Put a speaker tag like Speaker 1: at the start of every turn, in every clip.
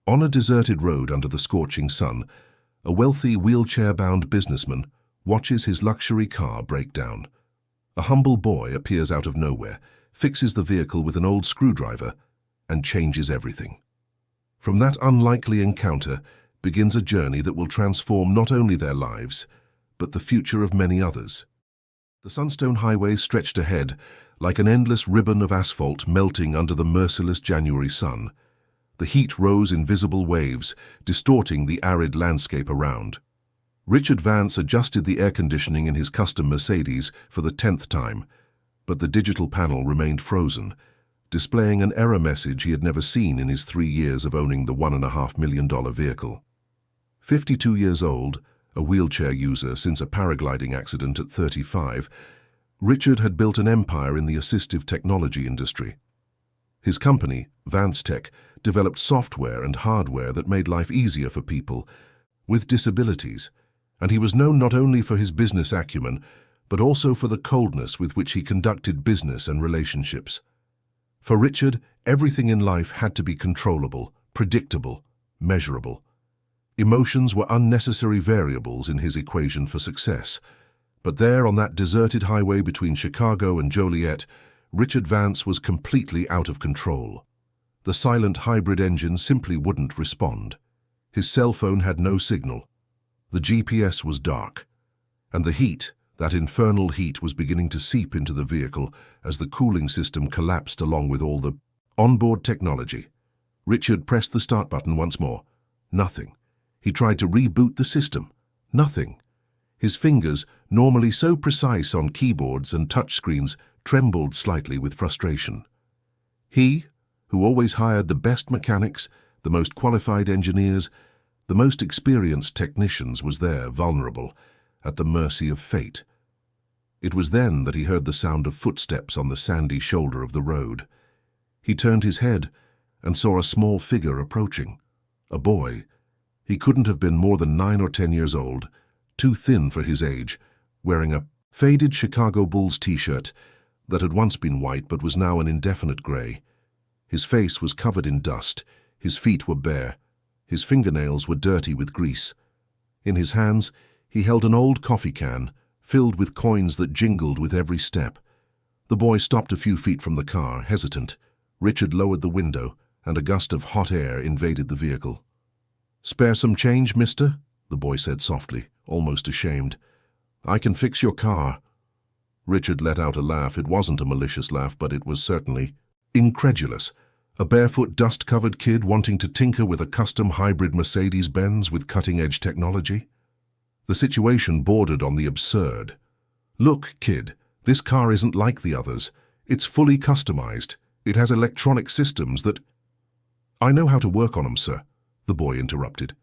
Speaker 1: On a deserted road under the scorching sun, a wealthy wheelchair-bound businessman watches his luxury car break down. A humble boy appears out of nowhere, fixes the vehicle with an old screwdriver, and changes everything. From that unlikely encounter begins a journey that will transform not only their lives, but the future of many others. The Sunstone Highway stretched ahead like an endless ribbon of asphalt melting under the merciless January sun. The heat rose in visible waves, distorting the arid landscape around. Richard Vance adjusted the air conditioning in his custom Mercedes for the 10th time, but the digital panel remained frozen, displaying an error message he had never seen in his 3 years of owning the $1.5 million vehicle. 52 years old, a wheelchair user since a paragliding accident at 35, Richard had built an empire in the assistive technology industry. His company, Vance Tech, developed software and hardware that made life easier for people with disabilities, and he was known not only for his business acumen, but also for the coldness with which he conducted business and relationships. For Richard, everything in life had to be controllable, predictable, measurable. Emotions were unnecessary variables in his equation for success. But there on that deserted highway between Chicago and Joliet, Richard Vance was completely out of control. The silent hybrid engine simply wouldn't respond. His cell phone had no signal. The GPS was dark. And the heat, that infernal heat, was beginning to seep into the vehicle as the cooling system collapsed along with all the onboard technology. Richard pressed the start button once more. Nothing. He tried to reboot the system. Nothing. His fingers, normally so precise on keyboards and touchscreens, trembled slightly with frustration. He, who always hired the best mechanics, the most qualified engineers, the most experienced technicians, was there, vulnerable, at the mercy of fate. It was then that he heard the sound of footsteps on the sandy shoulder of the road. He turned his head and saw a small figure approaching. A boy. He couldn't have been more than 9 or 10 years old, too thin for his age, wearing a faded Chicago Bulls t-shirt that had once been white but was now an indefinite gray. His face was covered in dust, his feet were bare, his fingernails were dirty with grease. In his hands, he held an old coffee can, filled with coins that jingled with every step. The boy stopped a few feet from the car, hesitant. Richard lowered the window, and a gust of hot air invaded the vehicle. "Spare some change, mister?" the boy said softly, almost ashamed. "I can fix your car." Richard let out a laugh. It wasn't a malicious laugh, but it was certainly incredulous. A barefoot, dust-covered kid wanting to tinker with a custom hybrid Mercedes-Benz with cutting-edge technology? The situation bordered on the absurd. "Look, kid, this car isn't like the others. It's fully customized. It has electronic systems that—" "I know how to work on them, sir," the boy interrupted.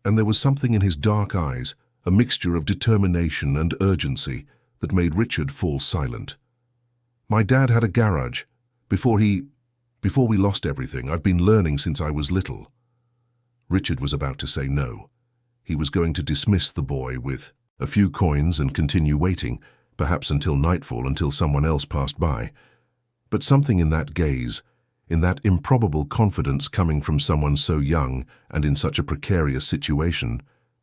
Speaker 1: And there was something in his dark eyes, a mixture of determination and urgency, that made Richard fall silent. "My dad had a garage. Before we lost everything, I've been learning since I was little." Richard was about to say no. He was going to dismiss the boy with a few coins and continue waiting, perhaps until nightfall, until someone else passed by. But something in that gaze, in that improbable confidence coming from someone so young and in such a precarious situation,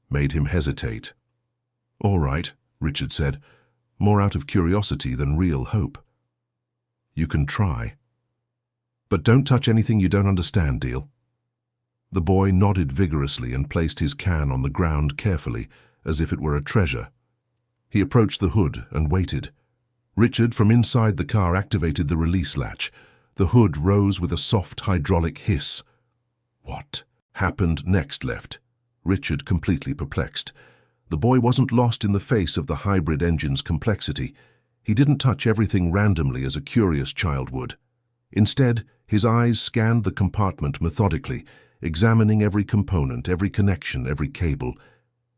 Speaker 1: made him hesitate. "All right," Richard said, more out of curiosity than real hope. "You can try. But don't touch anything you don't understand, deal?" The boy nodded vigorously and placed his can on the ground carefully, as if it were a treasure. He approached the hood and waited. Richard, from inside the car, activated the release latch. The hood rose with a soft hydraulic hiss. What happened next left Richard completely perplexed. The boy wasn't lost in the face of the hybrid engine's complexity. He didn't touch everything randomly as a curious child would. Instead, his eyes scanned the compartment methodically, examining every component, every connection, every cable.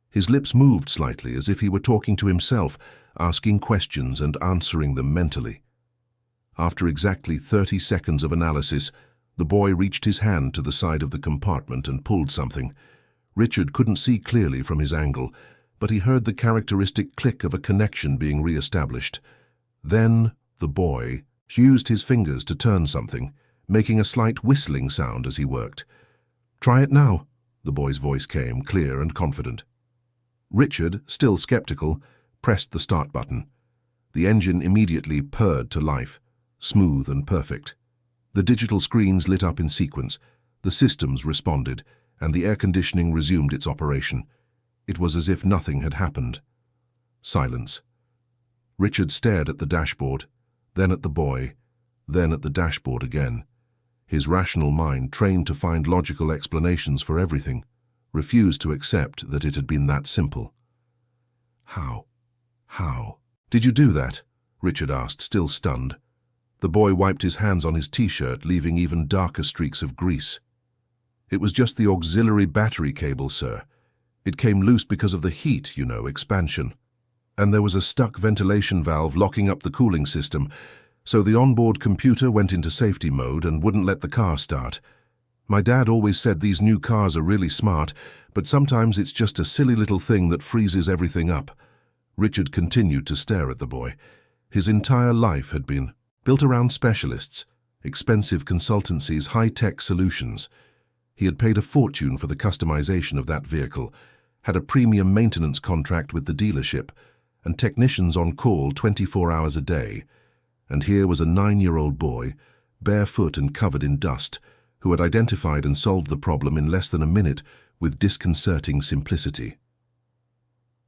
Speaker 1: His lips moved slightly as if he were talking to himself, asking questions and answering them mentally. After exactly 30 seconds of analysis, the boy reached his hand to the side of the compartment and pulled something. Richard couldn't see clearly from his angle, but he heard the characteristic click of a connection being re-established. Then the boy used his fingers to turn something, making a slight whistling sound as he worked. Try it now, the boy's voice came, clear and confident. Richard, still skeptical, pressed the start button. The engine immediately purred to life, smooth and perfect. The digital screens lit up in sequence, the systems responded, and the air conditioning resumed its operation. It was as if nothing had happened. Silence. Richard stared at the dashboard, then at the boy, then at the dashboard again. His rational mind, trained to find logical explanations for everything, refused to accept that it had been that simple. How? Did you do that? Richard asked, still stunned. The boy wiped his hands on his t-shirt, leaving even darker streaks of grease. It was just the auxiliary battery cable, sir. It came loose because of the heat, you know, expansion. And there was a stuck ventilation valve locking up the cooling system, so the onboard computer went into safety mode and wouldn't let the car start. My dad always said these new cars are really smart, but sometimes it's just a silly little thing that freezes everything up. Richard continued to stare at the boy. His entire life had been built around specialists, expensive consultancies, high-tech solutions. He had paid a fortune for the customization of that vehicle, had a premium maintenance contract with the dealership, and technicians on call 24 hours a day. And here was a 9-year-old boy, barefoot and covered in dust, who had identified and solved the problem in less than a minute with disconcerting simplicity.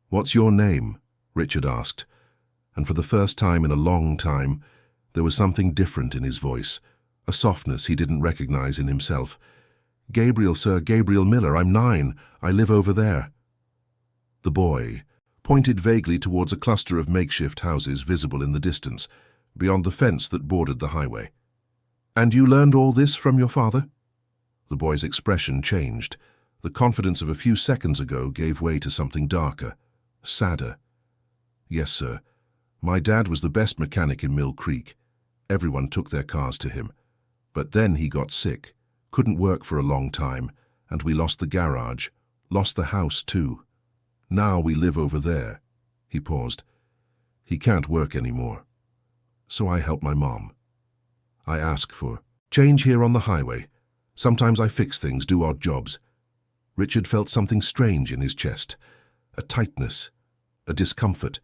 Speaker 1: "What's your name?" Richard asked, and for the first time in a long time, there was something different in his voice, a softness he didn't recognize in himself. "Gabriel, sir, Gabriel Miller. I'm 9. I live over there." The boy pointed vaguely towards a cluster of makeshift houses visible in the distance, beyond the fence that bordered the highway. "And you learned all this from your father?" The boy's expression changed. The confidence of a few seconds ago gave way to something darker, sadder. "Yes, sir. My dad was the best mechanic in Mill Creek. Everyone took their cars to him. But then he got sick, couldn't work for a long time, and we lost the garage, lost the house too. Now we live over there." He paused. "He can't work anymore. So I help my mom. I ask for change here on the highway. Sometimes I fix things, do odd jobs." Richard felt something strange in his chest, a tightness, a discomfort.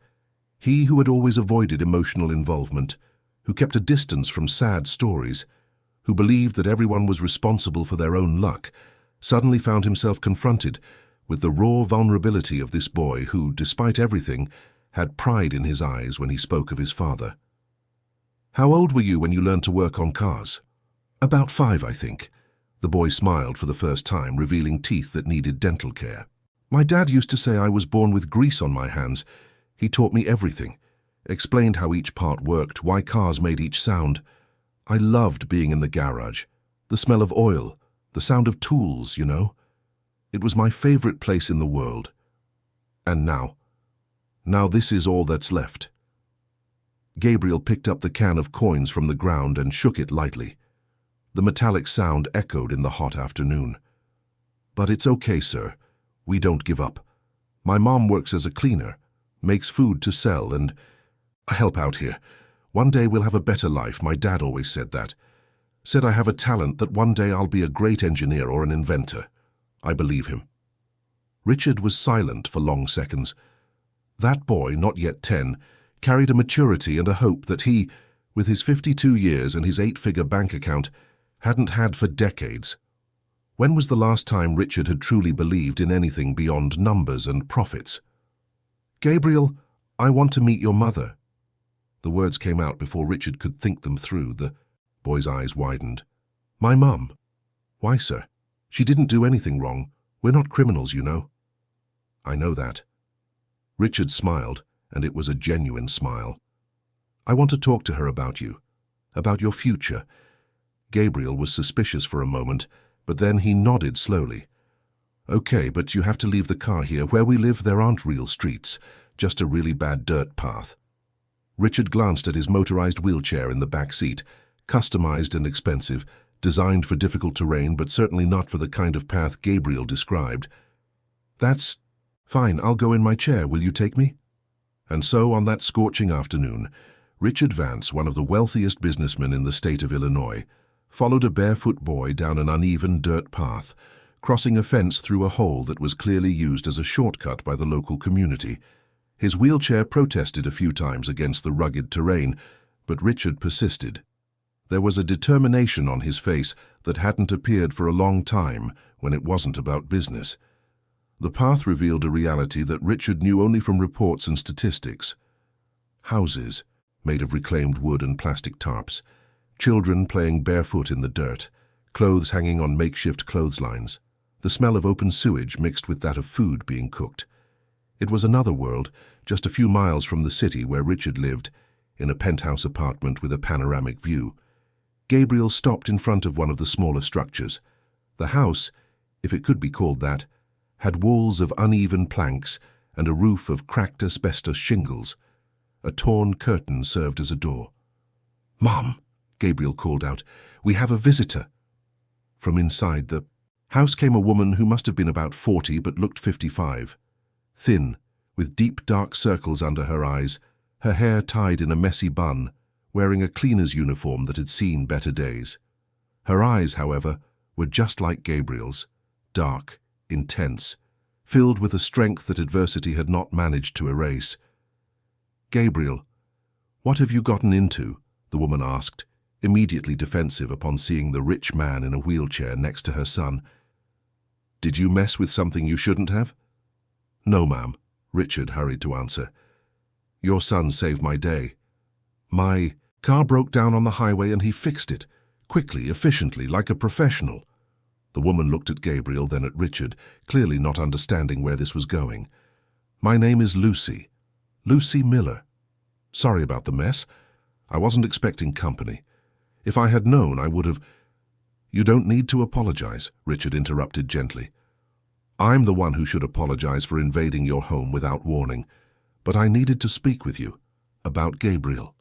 Speaker 1: He who had always avoided emotional involvement, who kept a distance from sad stories, who believed that everyone was responsible for their own luck, suddenly found himself confronted with the raw vulnerability of this boy who, despite everything, had pride in his eyes when he spoke of his father. "How old were you when you learned to work on cars?" "About 5, I think." The boy smiled for the first time, revealing teeth that needed dental care. "My dad used to say I was born with grease on my hands. He taught me everything, explained how each part worked, why cars made each sound. I loved being in the garage, the smell of oil, the sound of tools, you know. It was my favorite place in the world. And now this is all that's left." Gabriel picked up the can of coins from the ground and shook it lightly. The metallic sound echoed in the hot afternoon. "But it's okay, sir. We don't give up. My mom works as a cleaner, makes food to sell, and I help out here. One day we'll have a better life. My dad always said that. Said I have a talent, that one day I'll be a great engineer or an inventor. I believe him." Richard was silent for long seconds. That boy, not yet 10, carried a maturity and a hope that he, with his 52 years and his 8-figure bank account, hadn't had for decades. When was the last time Richard had truly believed in anything beyond numbers and profits? "Gabriel, I want to meet your mother." The words came out before Richard could think them through. The boy's eyes widened. "My mum?" "Why, sir? She didn't do anything wrong. We're not criminals, you know." "I know that." Richard smiled, and it was a genuine smile. "I want to talk to her about you, about your future." Gabriel was suspicious for a moment, but then he nodded slowly. "Okay, but you have to leave the car here. Where we live, there aren't real streets, just a really bad dirt path." Richard glanced at his motorized wheelchair in the back seat, customized and expensive, designed for difficult terrain, but certainly not for the kind of path Gabriel described. "That's fine. I'll go in my chair. Will you take me?" And so, on that scorching afternoon, Richard Vance, one of the wealthiest businessmen in the state of Illinois, followed a barefoot boy down an uneven dirt path, crossing a fence through a hole that was clearly used as a shortcut by the local community. His wheelchair protested a few times against the rugged terrain, but Richard persisted. There was a determination on his face that hadn't appeared for a long time when it wasn't about business. The path revealed a reality that Richard knew only from reports and statistics. Houses, made of reclaimed wood and plastic tarps, children playing barefoot in the dirt, clothes hanging on makeshift clotheslines, the smell of open sewage mixed with that of food being cooked. It was another world, just a few miles from the city where Richard lived, in a penthouse apartment with a panoramic view. Gabriel stopped in front of one of the smaller structures. The house, if it could be called that, had walls of uneven planks and a roof of cracked asbestos shingles. A torn curtain served as a door. "Mom," Gabriel called out, "we have a visitor." From inside the house came a woman who must have been about 40 but looked 55. Thin, with deep dark circles under her eyes, her hair tied in a messy bun, wearing a cleaner's uniform that had seen better days. Her eyes, however, were just like Gabriel's, dark, intense, filled with a strength that adversity had not managed to erase. "Gabriel, what have you gotten into?" the woman asked, immediately defensive upon seeing the rich man in a wheelchair next to her son. "Did you mess with something you shouldn't have?" "No, ma'am," Richard hurried to answer. "Your son saved my day. My car broke down on the highway and he fixed it, quickly, efficiently, like a professional." The woman looked at Gabriel, then at Richard, clearly not understanding where this was going. "My name is Lucy. Lucy Miller. Sorry about the mess. I wasn't expecting company. If I had known, I would have—" "You don't need to apologize," Richard interrupted gently. "I'm the one who should apologize for invading your home without warning, but I needed to speak with you about Gabriel."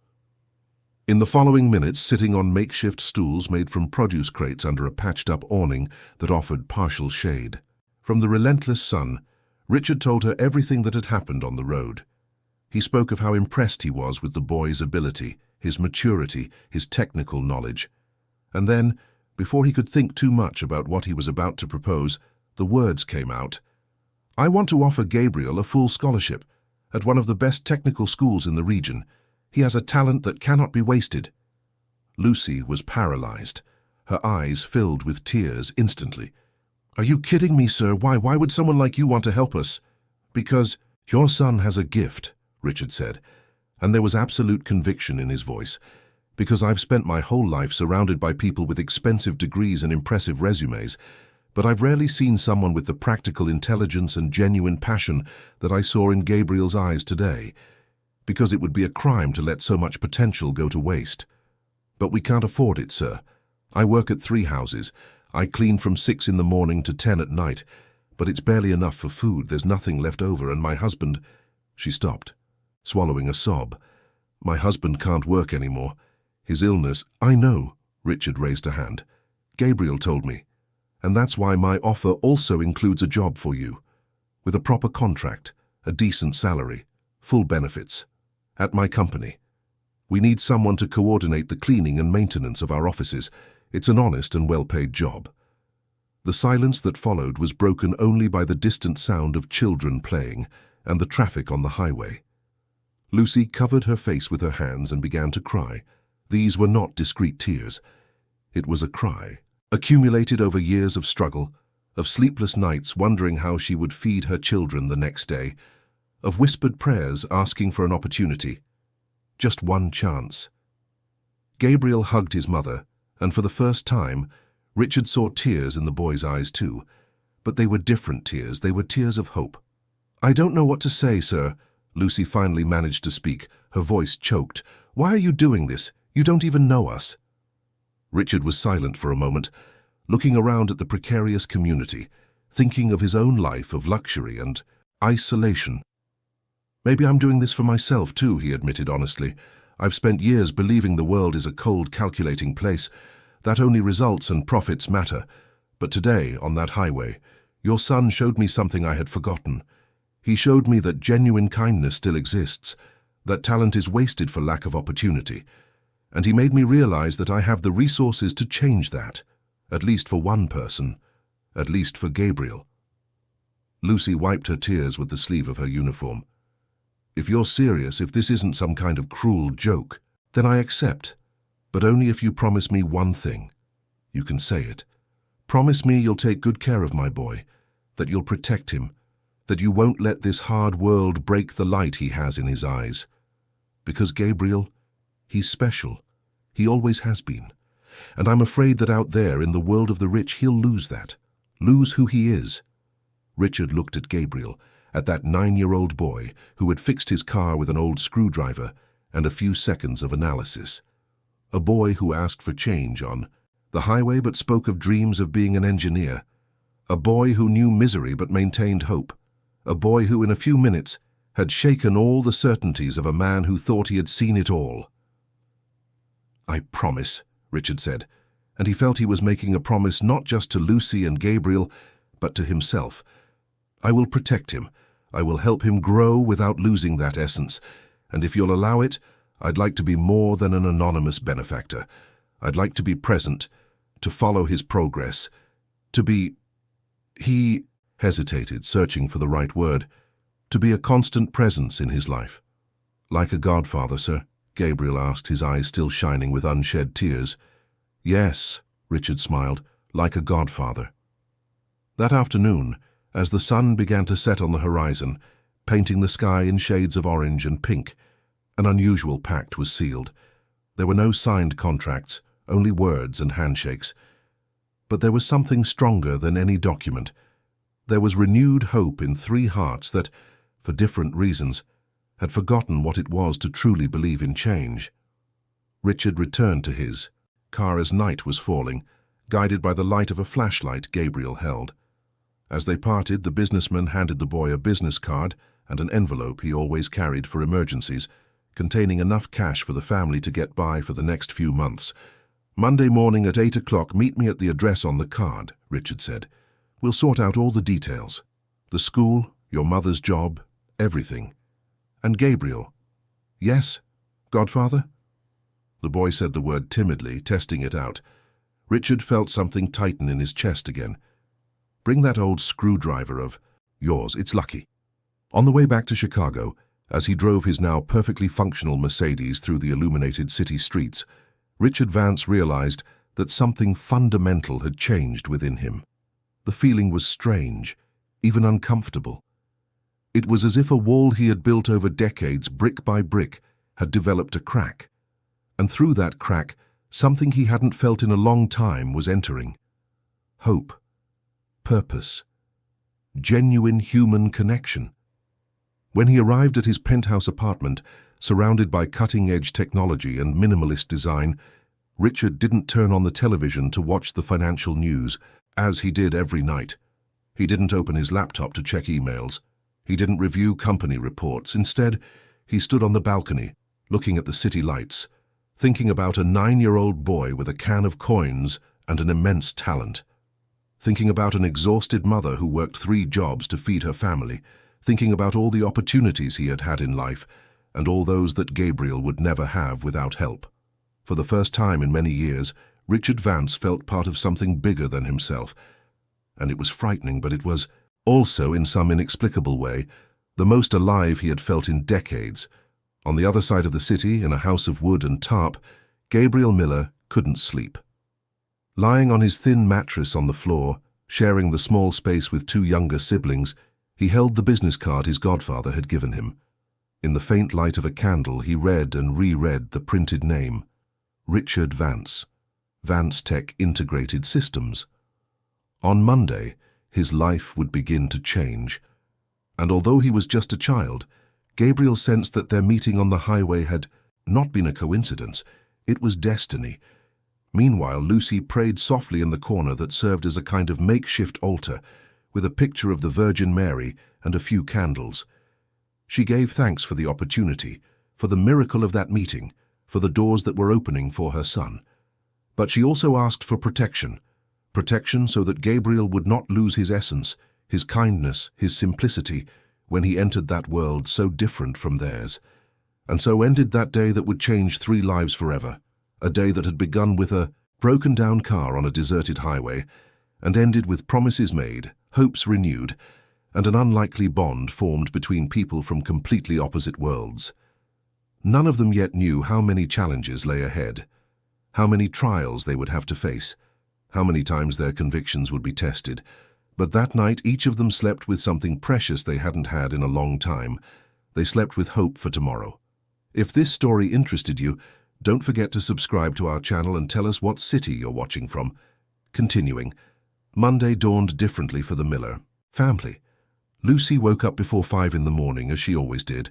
Speaker 1: In the following minutes, sitting on makeshift stools made from produce crates under a patched-up awning that offered partial shade from the relentless sun, Richard told her everything that had happened on the road. He spoke of how impressed he was with the boy's ability, his maturity, his technical knowledge. And then, before he could think too much about what he was about to propose, the words came out. "I want to offer Gabriel a full scholarship at one of the best technical schools in the region. He has a talent that cannot be wasted." Lucy was paralyzed. Her eyes filled with tears instantly. "Are you kidding me, sir? Why would someone like you want to help us?" "Because your son has a gift," Richard said, and there was absolute conviction in his voice. "Because I've spent my whole life surrounded by people with expensive degrees and impressive resumes, but I've rarely seen someone with the practical intelligence and genuine passion that I saw in Gabriel's eyes today. Because it would be a crime to let so much potential go to waste. But we can't afford it, sir. I work at 3 houses. I clean from 6 in the morning to 10 at night, but it's barely enough for food. There's nothing left over, and my husband—" She stopped, swallowing a sob. "My husband can't work anymore. His illness—" "I know," Richard raised a hand. "Gabriel told me. And that's why my offer also includes a job for you, with a proper contract, a decent salary, full benefits, at my company. We need someone to coordinate the cleaning and maintenance of our offices. It's an honest and well-paid job." The silence that followed was broken only by the distant sound of children playing and the traffic on the highway. Lucy covered her face with her hands and began to cry. These were not discreet tears. It was a cry, accumulated over years of struggle, of sleepless nights wondering how she would feed her children the next day, of whispered prayers asking for an opportunity. Just one chance. Gabriel hugged his mother, and for the first time, Richard saw tears in the boy's eyes too. But they were different tears. They were tears of hope. "I don't know what to say, sir," Lucy finally managed to speak, her voice choked. "Why are you doing this? You don't even know us." Richard was silent for a moment, looking around at the precarious community, thinking of his own life of luxury and isolation. "Maybe I'm doing this for myself too," he admitted honestly. "I've spent years believing the world is a cold, calculating place, that only results and profits matter. But today, on that highway, your son showed me something I had forgotten. He showed me that genuine kindness still exists, that talent is wasted for lack of opportunity. And he made me realize that I have the resources to change that, at least for one person. at least for Gabriel. Lucy wiped her tears with the sleeve of her uniform. If you're serious, if this isn't some kind of cruel joke, then I accept, but only if you promise me one thing. You can say it. Promise me you'll take good care of my boy, that you'll protect him, that you won't let this hard world break the light he has in his eyes. Because Gabriel, he's special. He always has been. And I'm afraid that out there in the world of the rich he'll lose that, lose who he is. Richard looked at Gabriel, at that 9-year-old boy who had fixed his car with an old screwdriver and a few seconds of analysis. A boy who asked for change on the highway but spoke of dreams of being an engineer. A boy who knew misery but maintained hope. A boy who in a few minutes had shaken all the certainties of a man who thought he had seen it all. "I promise," Richard said, and he felt he was making a promise not just to Lucy and Gabriel, but to himself. "I will protect him. I will help him grow without losing that essence, and if you'll allow it, I'd like to be more than an anonymous benefactor. I'd like to be present, to follow his progress, to be—" He hesitated, searching for the right word. "To be a constant presence in his life." "Like a godfather, sir?" Gabriel asked, his eyes still shining with unshed tears. "Yes," Richard smiled, "like a godfather." That afternoon, as the sun began to set on the horizon, painting the sky in shades of orange and pink, an unusual pact was sealed. There were no signed contracts, only words and handshakes. But there was something stronger than any document. There was renewed hope in 3 hearts that, for different reasons, had forgotten what it was to truly believe in change. Richard returned to his car as night was falling, guided by the light of a flashlight Gabriel held. As they parted, the businessman handed the boy a business card and an envelope he always carried for emergencies, containing enough cash for the family to get by for the next few months. "Monday morning at 8 o'clock, meet me at the address on the card," Richard said. "We'll sort out all the details. The school, your mother's job, everything." "And Gabriel?" "Yes, godfather?" The boy said the word timidly, testing it out. Richard felt something tighten in his chest again. "Bring that old screwdriver of yours, it's lucky." On the way back to Chicago, as he drove his now perfectly functional Mercedes through the illuminated city streets, Richard Vance realized that something fundamental had changed within him. The feeling was strange, even uncomfortable. It was as if a wall he had built over decades, brick by brick, had developed a crack. And through that crack, something he hadn't felt in a long time was entering. Hope. Purpose. Genuine human connection. When he arrived at his penthouse apartment, surrounded by cutting-edge technology and minimalist design, Richard didn't turn on the television to watch the financial news, as he did every night. He didn't open his laptop to check emails. He didn't review company reports. Instead, he stood on the balcony, looking at the city lights, thinking about a 9-year-old boy with a can of coins and an immense talent. Thinking about an exhausted mother who worked 3 jobs to feed her family, thinking about all the opportunities he had had in life, and all those that Gabriel would never have without help. For the first time in many years, Richard Vance felt part of something bigger than himself, and it was frightening, but it was also, in some inexplicable way, the most alive he had felt in decades. On the other side of the city, in a house of wood and tarp, Gabriel Miller couldn't sleep. Lying on his thin mattress on the floor, sharing the small space with 2 younger siblings, he held the business card his godfather had given him. In the faint light of a candle, he read and reread the printed name, Richard Vance, Vance Tech Integrated Systems. On Monday, his life would begin to change. And although he was just a child, Gabriel sensed that their meeting on the highway had not been a coincidence. It was destiny. Meanwhile, Lucy prayed softly in the corner that served as a kind of makeshift altar, with a picture of the Virgin Mary and a few candles. She gave thanks for the opportunity, for the miracle of that meeting, for the doors that were opening for her son. But she also asked for protection so that Gabriel would not lose his essence, his kindness, his simplicity, when he entered that world so different from theirs. And so ended that day that would change 3 lives forever, a day that had begun with a broken-down car on a deserted highway, and ended with promises made, hopes renewed, and an unlikely bond formed between people from completely opposite worlds. None of them yet knew how many challenges lay ahead, how many trials they would have to face, how many times their convictions would be tested. But that night each of them slept with something precious they hadn't had in a long time. They slept with hope for tomorrow. If this story interested you, don't forget to subscribe to our channel and tell us what city you're watching from. Continuing, Monday dawned differently for the Miller family. Lucy woke up before 5 in the morning, as she always did,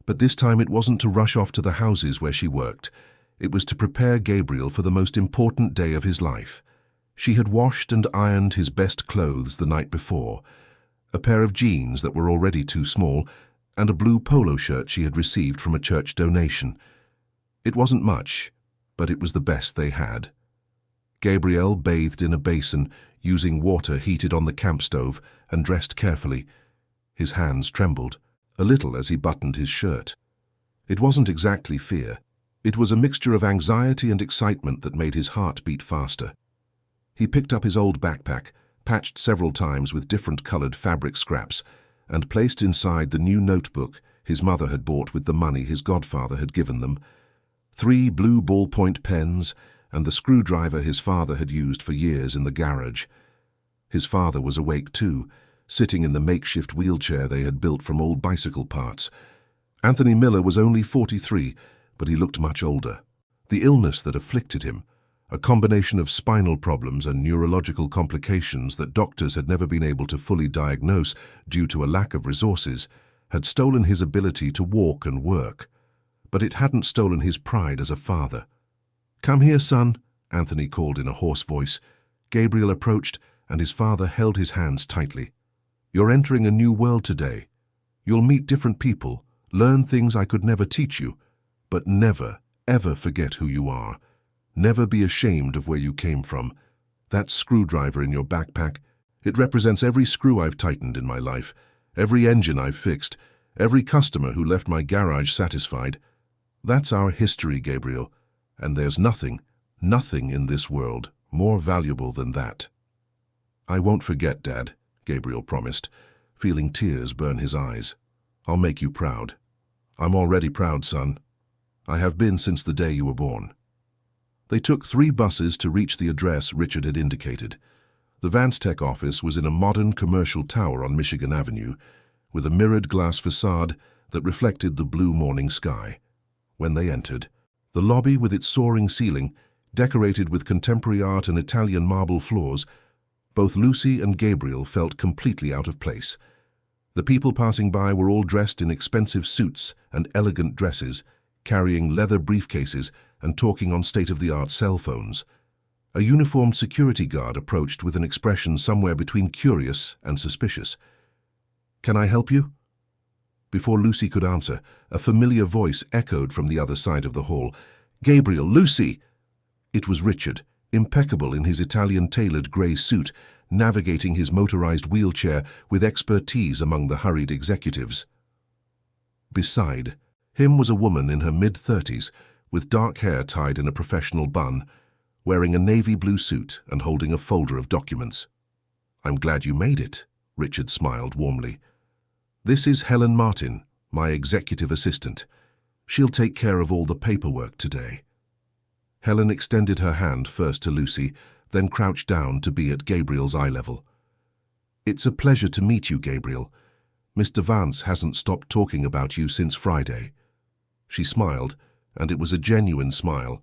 Speaker 1: but this time it wasn't to rush off to the houses where she worked. It was to prepare Gabriel for the most important day of his life. She had washed and ironed his best clothes the night before, a pair of jeans that were already too small, and a blue polo shirt she had received from a church donation. It wasn't much, but it was the best they had. Gabriel bathed in a basin, using water heated on the camp stove, and dressed carefully. His hands trembled a little as he buttoned his shirt. It wasn't exactly fear. It was a mixture of anxiety and excitement that made his heart beat faster. He picked up his old backpack, patched several times with different colored fabric scraps, and placed inside the new notebook his mother had bought with the money his godfather had given them, 3 blue ballpoint pens, and the screwdriver his father had used for years in the garage. His father was awake too, sitting in the makeshift wheelchair they had built from old bicycle parts. Anthony Miller was only 43, but he looked much older. The illness that afflicted him, a combination of spinal problems and neurological complications that doctors had never been able to fully diagnose due to a lack of resources, had stolen his ability to walk and work. But it hadn't stolen his pride as a father. "Come here, son," Anthony called in a hoarse voice. Gabriel approached, and his father held his hands tightly. "You're entering a new world today. You'll meet different people, learn things I could never teach you, but never, ever forget who you are. Never be ashamed of where you came from. That screwdriver in your backpack, it represents every screw I've tightened in my life, every engine I've fixed, every customer who left my garage satisfied. That's our history, Gabriel, and there's nothing in this world more valuable than that." "I won't forget, Dad," Gabriel promised, feeling tears burn his eyes. "I'll make you proud." "I'm already proud, son. I have been since the day you were born." They took 3 buses to reach the address Richard had indicated. The Vanstech office was in a modern commercial tower on Michigan Avenue, with a mirrored glass facade that reflected the blue morning sky. When they entered, the lobby with its soaring ceiling, decorated with contemporary art and Italian marble floors, both Lucy and Gabriel felt completely out of place. The people passing by were all dressed in expensive suits and elegant dresses, carrying leather briefcases and talking on state-of-the-art cell phones. A uniformed security guard approached with an expression somewhere between curious and suspicious. "Can I help you?" Before Lucy could answer, a familiar voice echoed from the other side of the hall. "Gabriel, Lucy!" It was Richard, impeccable in his Italian-tailored grey suit, navigating his motorized wheelchair with expertise among the hurried executives. Beside him was a woman in her mid-30s, with dark hair tied in a professional bun, wearing a navy blue suit and holding a folder of documents. "I'm glad you made it," Richard smiled warmly. "This is Helen Martin, my executive assistant. She'll take care of all the paperwork today." Helen extended her hand first to Lucy, then crouched down to be at Gabriel's eye level. "It's a pleasure to meet you, Gabriel. Mr. Vance hasn't stopped talking about you since Friday." She smiled, and it was a genuine smile.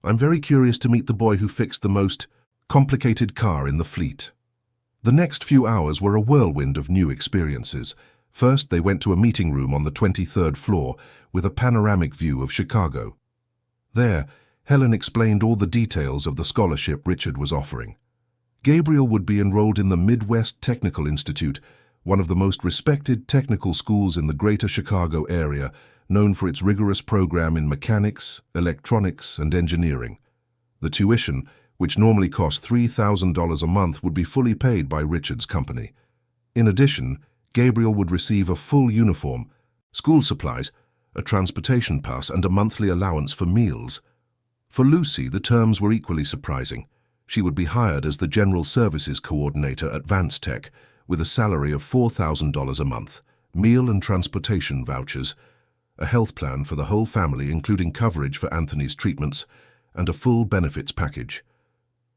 Speaker 1: "I'm very curious to meet the boy who fixed the most complicated car in the fleet." The next few hours were a whirlwind of new experiences. First, they went to a meeting room on the 23rd floor with a panoramic view of Chicago. There, Helen explained all the details of the scholarship Richard was offering. Gabriel would be enrolled in the Midwest Technical Institute, one of the most respected technical schools in the greater Chicago area, known for its rigorous program in mechanics, electronics, and engineering. The tuition, which normally cost $3,000 a month, would be fully paid by Richard's company. In addition, Gabriel would receive a full uniform, school supplies, a transportation pass, and a monthly allowance for meals. For Lucy, the terms were equally surprising. She would be hired as the General Services Coordinator at Vance Tech with a salary of $4,000 a month, meal and transportation vouchers, a health plan for the whole family including coverage for Anthony's treatments, and a full benefits package.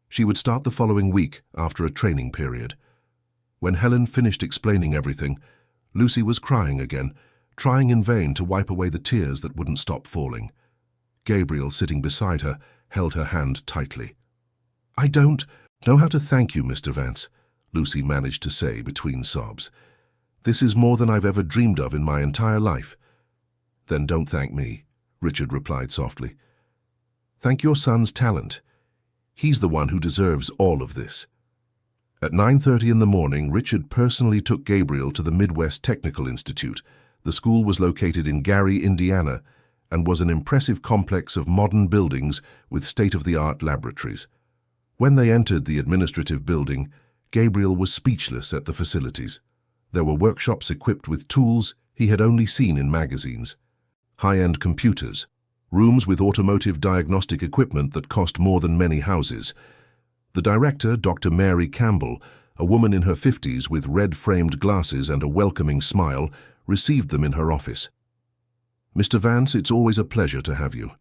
Speaker 1: She would start the following week after a training period. When Helen finished explaining everything, Lucy was crying again, trying in vain to wipe away the tears that wouldn't stop falling. Gabriel, sitting beside her, held her hand tightly. "I don't know how to thank you, Mr. Vance," Lucy managed to say between sobs. "This is more than I've ever dreamed of in my entire life." "Then don't thank me," Richard replied softly. "Thank your son's talent. He's the one who deserves all of this." At 9:30 in the morning, Richard personally took Gabriel to the Midwest Technical Institute. The school was located in Gary, Indiana, and was an impressive complex of modern buildings with state-of-the-art laboratories. When they entered the administrative building, Gabriel was speechless at the facilities. There were workshops equipped with tools he had only seen in magazines, high-end computers, rooms with automotive diagnostic equipment that cost more than many houses. The director, Dr. Mary Campbell, a woman in her 50s with red-framed glasses and a welcoming smile, received them in her office. "Mr. Vance, it's always a pleasure to have you.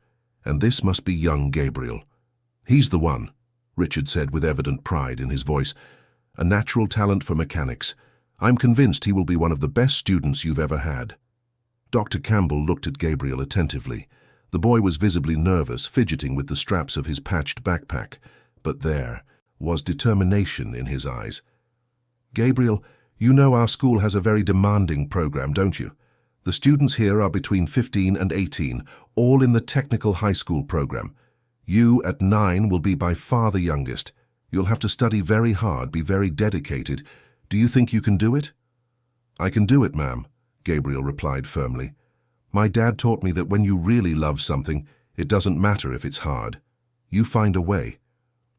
Speaker 1: And this must be young Gabriel." "He's the one," Richard said with evident pride in his voice. "A natural talent for mechanics. I'm convinced he will be one of the best students you've ever had." Dr. Campbell looked at Gabriel attentively. The boy was visibly nervous, fidgeting with the straps of his patched backpack, but there was determination in his eyes. "Gabriel, you know our school has a very demanding program, don't you? The students here are between 15 and 18, all in the technical high school program. You, at 9, will be by far the youngest. You'll have to study very hard, be very dedicated. Do you think you can do it?" "I can do it, ma'am," Gabriel replied firmly. "My dad taught me that when you really love something, it doesn't matter if it's hard. You find a way."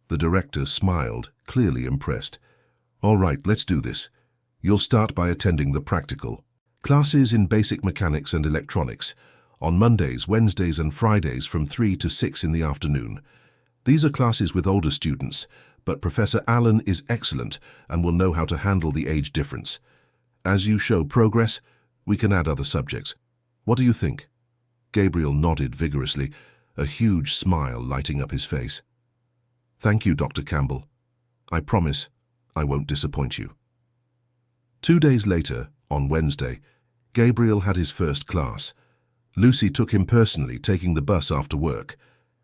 Speaker 1: The director smiled, clearly impressed. "All right, let's do this. You'll start by attending the practical classes in basic mechanics and electronics, on Mondays, Wednesdays and Fridays from 3 to 6 in the afternoon. These are classes with older students, but Professor Allen is excellent and will know how to handle the age difference. As you show progress, we can add other subjects. What do you think?" Gabriel nodded vigorously, a huge smile lighting up his face. "Thank you, Dr. Campbell. I promise I won't disappoint you." 2 days later, on Wednesday, Gabriel had his first class. Lucy took him personally, taking the bus after work.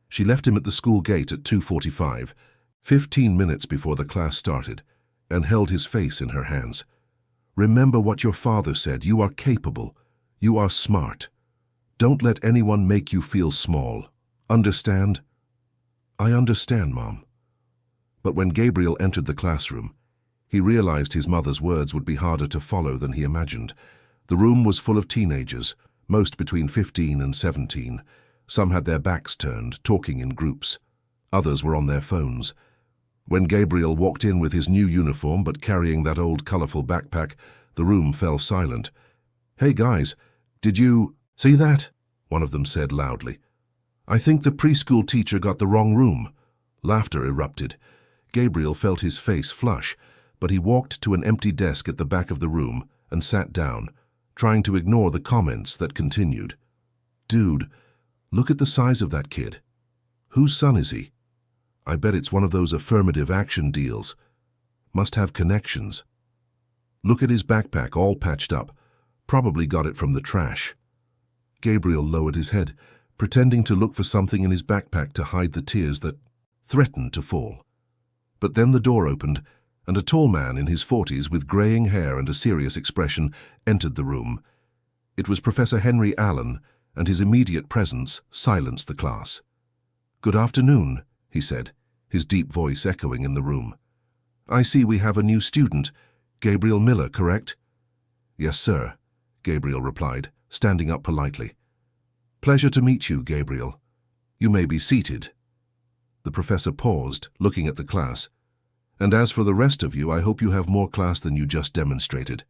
Speaker 1: She left him at the school gate at 2:45, 15 minutes before the class started, and held his face in her hands. "Remember what your father said. You are capable. You are smart. Don't let anyone make you feel small. Understand?" "I understand, Mom." But when Gabriel entered the classroom, he realized his mother's words would be harder to follow than he imagined. The room was full of teenagers, most between 15 and 17. Some had their backs turned, talking in groups. Others were on their phones. When Gabriel walked in with his new uniform but carrying that old colorful backpack, the room fell silent. "Hey guys, did you see that?" one of them said loudly. "I think the preschool teacher got the wrong room." Laughter erupted. Gabriel felt his face flush, but he walked to an empty desk at the back of the room and sat down, trying to ignore the comments that continued. "Dude, look at the size of that kid. Whose son is he? I bet it's one of those affirmative action deals. Must have connections. Look at his backpack, all patched up. Probably got it from the trash." Gabriel lowered his head, pretending to look for something in his backpack to hide the tears that threatened to fall. But then the door opened, and a tall man in his 40s with graying hair and a serious expression entered the room. It was Professor Henry Allen, and his immediate presence silenced the class. "Good afternoon," he said, his deep voice echoing in the room. "I see we have a new student, Gabriel Miller, correct?" "Yes, sir," Gabriel replied, standing up politely. "Pleasure to meet you, Gabriel. You may be seated." The professor paused, looking at the class. "And as for the rest of you, I hope you have more class than you just demonstrated.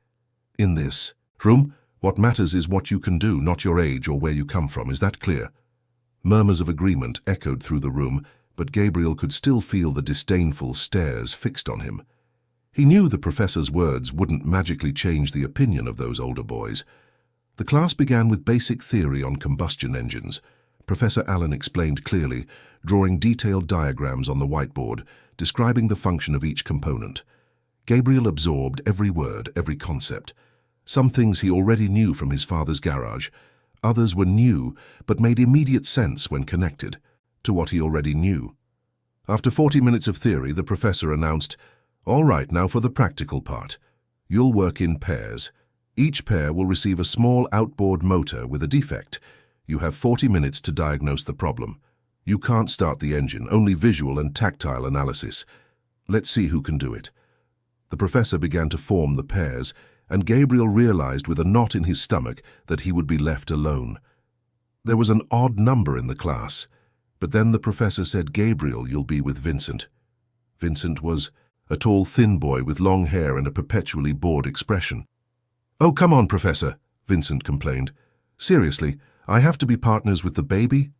Speaker 1: In this room, what matters is what you can do, not your age or where you come from. Is that clear?" Murmurs of agreement echoed through the room, but Gabriel could still feel the disdainful stares fixed on him. He knew the professor's words wouldn't magically change the opinion of those older boys. The class began with basic theory on combustion engines. Professor Allen explained clearly, drawing detailed diagrams on the whiteboard, describing the function of each component. Gabriel absorbed every word, every concept. Some things he already knew from his father's garage. Others were new, but made immediate sense when connected to what he already knew. After 40 minutes of theory, the professor announced, "All right, now for the practical part. You'll work in pairs. Each pair will receive a small outboard motor with a defect. You have 40 minutes to diagnose the problem. You can't start the engine, only visual and tactile analysis. Let's see who can do it." The professor began to form the pairs, and Gabriel realized with a knot in his stomach that he would be left alone. There was an odd number in the class, but then the professor said, "Gabriel, you'll be with Vincent." Vincent was a tall, thin boy with long hair and a perpetually bored expression. "Oh, come on, Professor," Vincent complained. "Seriously, I have to be partners with the baby?"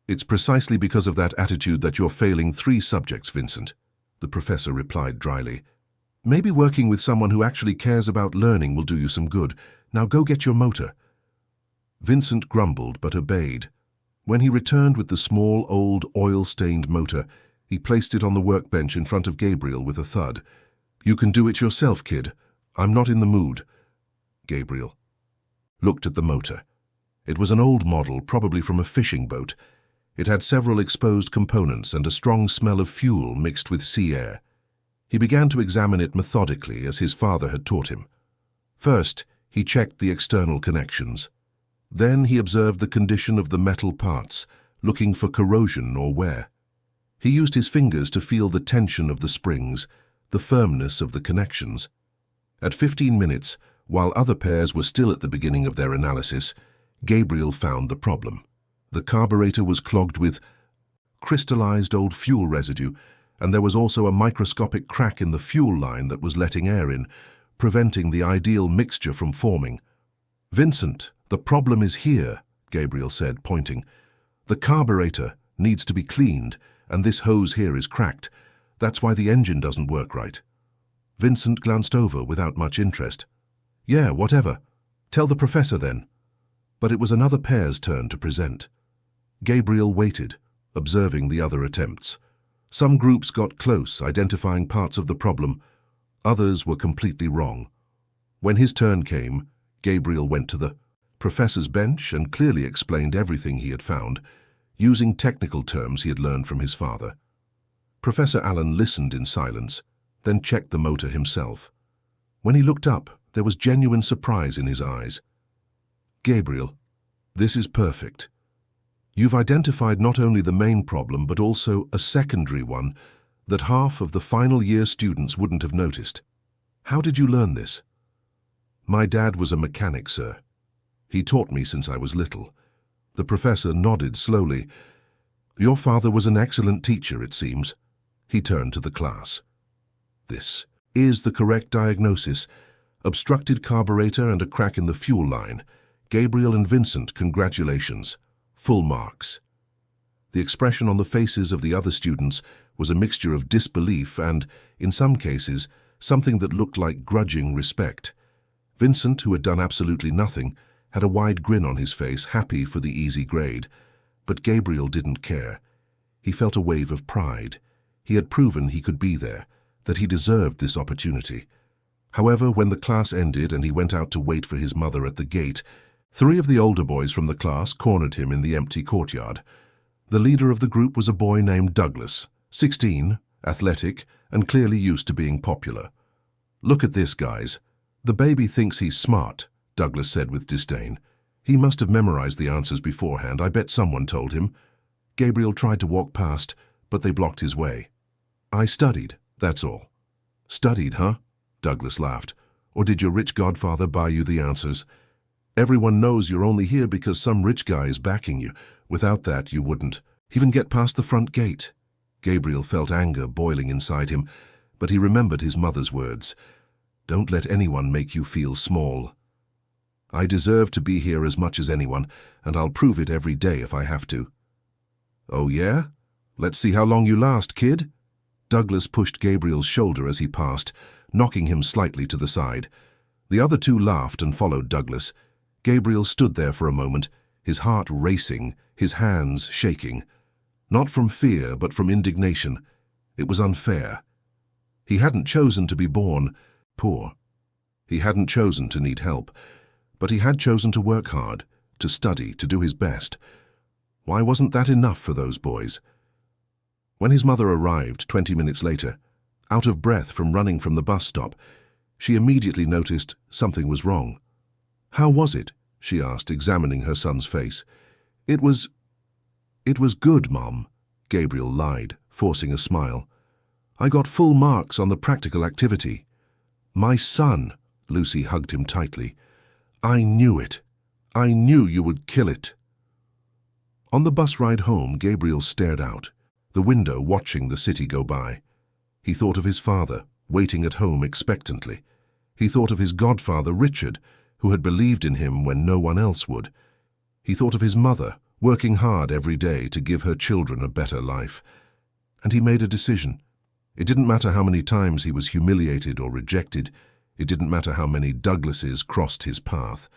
Speaker 1: "It's precisely because of that attitude that you're failing 3 subjects, Vincent," the professor replied dryly. "Maybe working with someone who actually cares about learning will do you some good. Now go get your motor." Vincent grumbled but obeyed. When he returned with the small, old, oil-stained motor, he placed it on the workbench in front of Gabriel with a thud. "You can do it yourself, kid. I'm not in the mood." Gabriel looked at the motor. It was an old model, probably from a fishing boat. It had several exposed components and a strong smell of fuel mixed with sea air. He began to examine it methodically, as his father had taught him. First, he checked the external connections. Then he observed the condition of the metal parts, looking for corrosion or wear. He used his fingers to feel the tension of the springs, the firmness of the connections. At 15 minutes, while other pairs were still at the beginning of their analysis, Gabriel found the problem. The carburetor was clogged with crystallized old fuel residue, and there was also a microscopic crack in the fuel line that was letting air in, preventing the ideal mixture from forming. "Vincent, the problem is here," Gabriel said, pointing. "The carburetor needs to be cleaned, and this hose here is cracked. That's why the engine doesn't work right." Vincent glanced over without much interest. "Yeah, whatever. Tell the professor then." But it was another pair's turn to present. Gabriel waited, observing the other attempts. Some groups got close, identifying parts of the problem. Others were completely wrong. When his turn came, Gabriel went to the professor's bench and clearly explained everything he had found, using technical terms he had learned from his father. Professor Allen listened in silence, then checked the motor himself. When he looked up, there was genuine surprise in his eyes. "Gabriel, this is perfect. You've identified not only the main problem, but also a secondary one that half of the final year students wouldn't have noticed. How did you learn this?" "My dad was a mechanic, sir. He taught me since I was little." The professor nodded slowly. "Your father was an excellent teacher, it seems." He turned to the class. "This is the correct diagnosis. Obstructed carburetor and a crack in the fuel line. Gabriel and Vincent, congratulations. Full marks." The expression on the faces of the other students was a mixture of disbelief and, in some cases, something that looked like grudging respect. Vincent, who had done absolutely nothing, had a wide grin on his face, happy for the easy grade. But Gabriel didn't care. He felt a wave of pride. He had proven he could be there, that he deserved this opportunity. However, when the class ended and he went out to wait for his mother at the gate, 3 of the older boys from the class cornered him in the empty courtyard. The leader of the group was a boy named Douglas, 16, athletic, and clearly used to being popular. "Look at this, guys. The baby thinks he's smart," Douglas said with disdain. "He must have memorized the answers beforehand. I bet someone told him." Gabriel tried to walk past, but they blocked his way. "I studied, that's all." "Studied, huh?" Douglas laughed. "Or did your rich godfather buy you the answers? Everyone knows you're only here because some rich guy is backing you. Without that, you wouldn't even get past the front gate." Gabriel felt anger boiling inside him, but he remembered his mother's words. "Don't let anyone make you feel small." "I deserve to be here as much as anyone, and I'll prove it every day if I have to." "Oh yeah? "Let's see how long you last, kid." Douglas pushed Gabriel's shoulder as he passed, knocking him slightly to the side. The other two laughed and followed Douglas. Gabriel stood there for a moment, his heart racing, his hands shaking. Not from fear, but from indignation. It was unfair. He hadn't chosen to be born poor. He hadn't chosen to need help, but he had chosen to work hard, to study, to do his best. Why wasn't that enough for those boys? When his mother arrived 20 minutes later, out of breath from running from the bus stop, she immediately noticed something was wrong. "How was it?" she asked, examining her son's face. It was good, Mom," Gabriel lied, forcing a smile. "I got full marks on the practical activity." "My son," Lucy hugged him tightly. "I knew it. I knew you would kill it." On the bus ride home, Gabriel stared out, the window watching the city go by. He thought of his father, waiting at home expectantly. He thought of his godfather, Richard, who had believed in him when no one else would. He thought of his mother, working hard every day to give her children a better life. And he made a decision. It didn't matter how many times he was humiliated or rejected. It didn't matter how many Douglases crossed his path.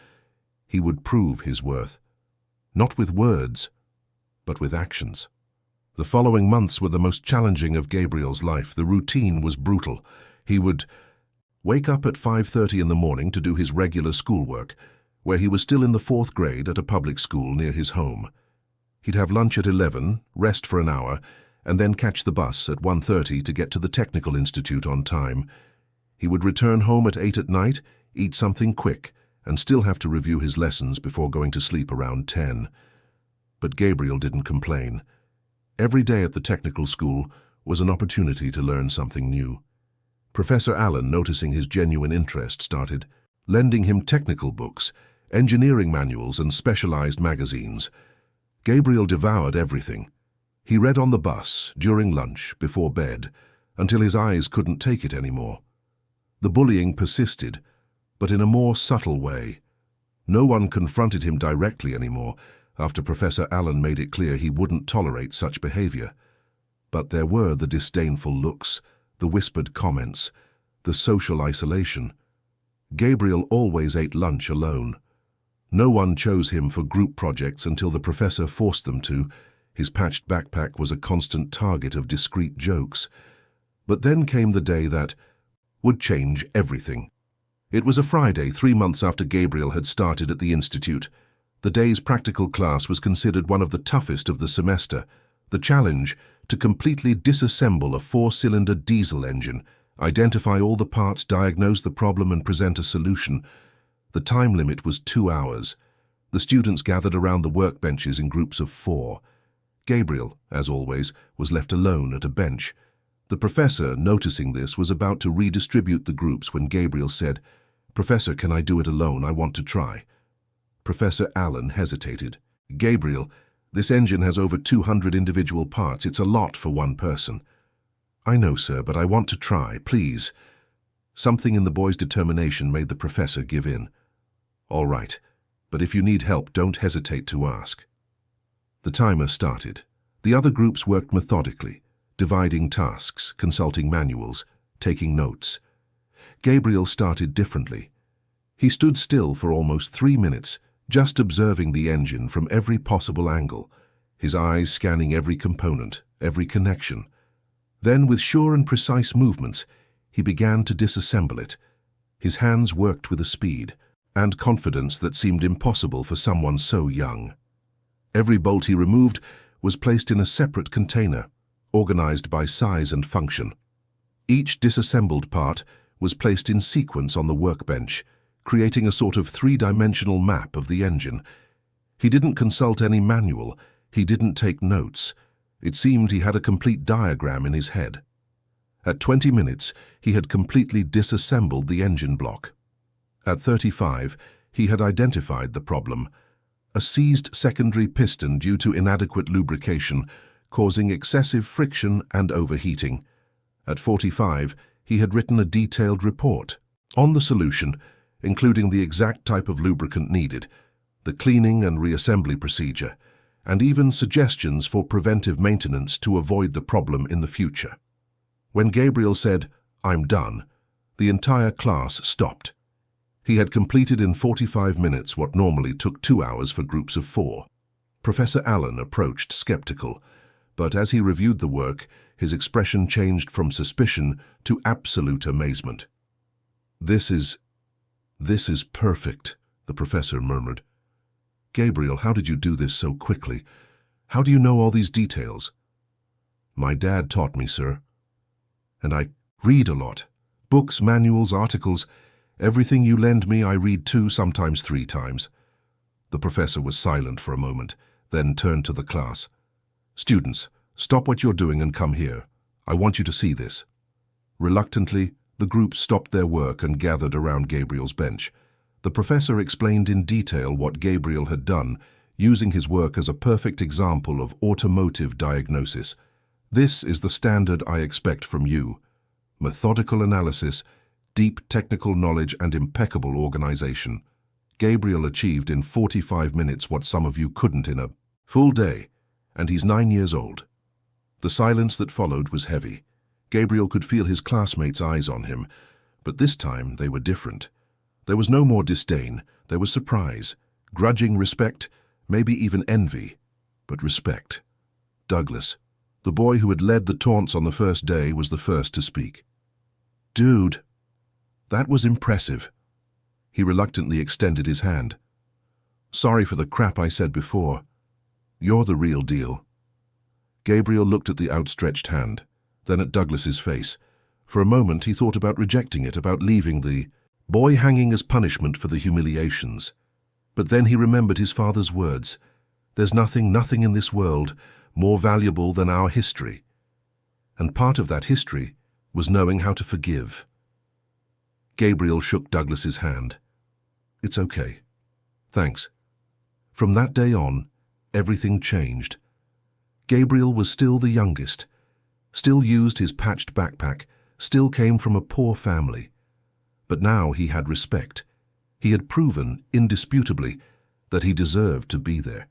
Speaker 1: He would prove his worth. Not with words, but with actions. The following months were the most challenging of Gabriel's life. The routine was brutal. He would wake up at 5:30 in the morning to do his regular schoolwork, where he was still in the 4th grade at a public school near his home. He'd have lunch at 11, rest for an hour, and then catch the bus at 1:30 to get to the Technical Institute on time. He would return home at 8 at night, eat something quick, and still have to review his lessons before going to sleep around 10. But Gabriel didn't complain. Every day at the technical school was an opportunity to learn something new. Professor Allen, noticing his genuine interest, started lending him technical books, engineering manuals, and specialized magazines. Gabriel devoured everything. He read on the bus, during lunch, before bed, until his eyes couldn't take it anymore. The bullying persisted, but in a more subtle way. No one confronted him directly anymore, after Professor Allen made it clear he wouldn't tolerate such behavior. But there were the disdainful looks, the whispered comments, the social isolation. Gabriel always ate lunch alone. No one chose him for group projects until the professor forced them to. His patched backpack was a constant target of discreet jokes. But then came the day that would change everything. It was a Friday, 3 months after Gabriel had started at the institute. The day's practical class was considered one of the toughest of the semester. The challenge, to completely disassemble a 4-cylinder diesel engine, identify all the parts, diagnose the problem, and present a solution. The time limit was 2 hours. The students gathered around the workbenches in groups of 4. Gabriel, as always, was left alone at a bench. The professor, noticing this, was about to redistribute the groups when Gabriel said, "Professor, can I do it alone? I want to try." Professor Allen hesitated. "Gabriel, this engine has over 200 individual parts. It's a lot for one person." "I know, sir, but I want to try, please." Something in the boy's determination made the professor give in. "All right, but if you need help, don't hesitate to ask." The timer started. The other groups worked methodically, dividing tasks, consulting manuals, taking notes. Gabriel started differently. He stood still for almost 3 minutes, just observing the engine from every possible angle, his eyes scanning every component, every connection. Then, with sure and precise movements, he began to disassemble it. His hands worked with a speed and confidence that seemed impossible for someone so young. Every bolt he removed was placed in a separate container, organized by size and function. Each disassembled part was placed in sequence on the workbench, creating a sort of 3-dimensional map of the engine. He didn't consult any manual. He didn't take notes. It seemed he had a complete diagram in his head. At 20 minutes, he had completely disassembled the engine block. At 35, he had identified the problem: a seized secondary piston due to inadequate lubrication, causing excessive friction and overheating. At 45, he had written a detailed report on the solution, including the exact type of lubricant needed, the cleaning and reassembly procedure. and even suggestions for preventive maintenance to avoid the problem in the future. When Gabriel said, "I'm done," the entire class stopped. He had completed in 45 minutes what normally took 2 hours for groups of 4. Professor Allen approached skeptical, but as he reviewed the work, his expression changed from suspicion to absolute amazement. This is perfect," the professor murmured. "Gabriel, how did you do this so quickly? How do you know all these details?" "My dad taught me, sir. And I read a lot. Books, manuals, articles. Everything you lend me, I read 2, sometimes 3 times. The professor was silent for a moment, then turned to the class. "Students, stop what you're doing and come here. I want you to see this." Reluctantly, the group stopped their work and gathered around Gabriel's bench. The professor explained in detail what Gabriel had done, using his work as a perfect example of automotive diagnosis. "This is the standard I expect from you. Methodical analysis, deep technical knowledge, and impeccable organization." Gabriel achieved in 45 minutes what some of you couldn't in a full day, and he's 9 years old. The silence that followed was heavy. Gabriel could feel his classmates' eyes on him, but this time they were different. There was no more disdain, there was surprise, grudging respect, maybe even envy, but respect. Douglas, the boy who had led the taunts on the first day, was the first to speak. "Dude, that was impressive." He reluctantly extended his hand. "Sorry for the crap I said before. You're the real deal." Gabriel looked at the outstretched hand, then at Douglas's face. For a moment he thought about rejecting it, about leaving the boy hanging as punishment for the humiliations. But then he remembered his father's words, "There's nothing in this world more valuable than our history." And part of that history was knowing how to forgive. Gabriel shook Douglas's hand. "It's okay. Thanks." From that day on, everything changed. Gabriel was still the youngest, still used his patched backpack, still came from a poor family. But now he had respect. He had proven, indisputably, that he deserved to be there.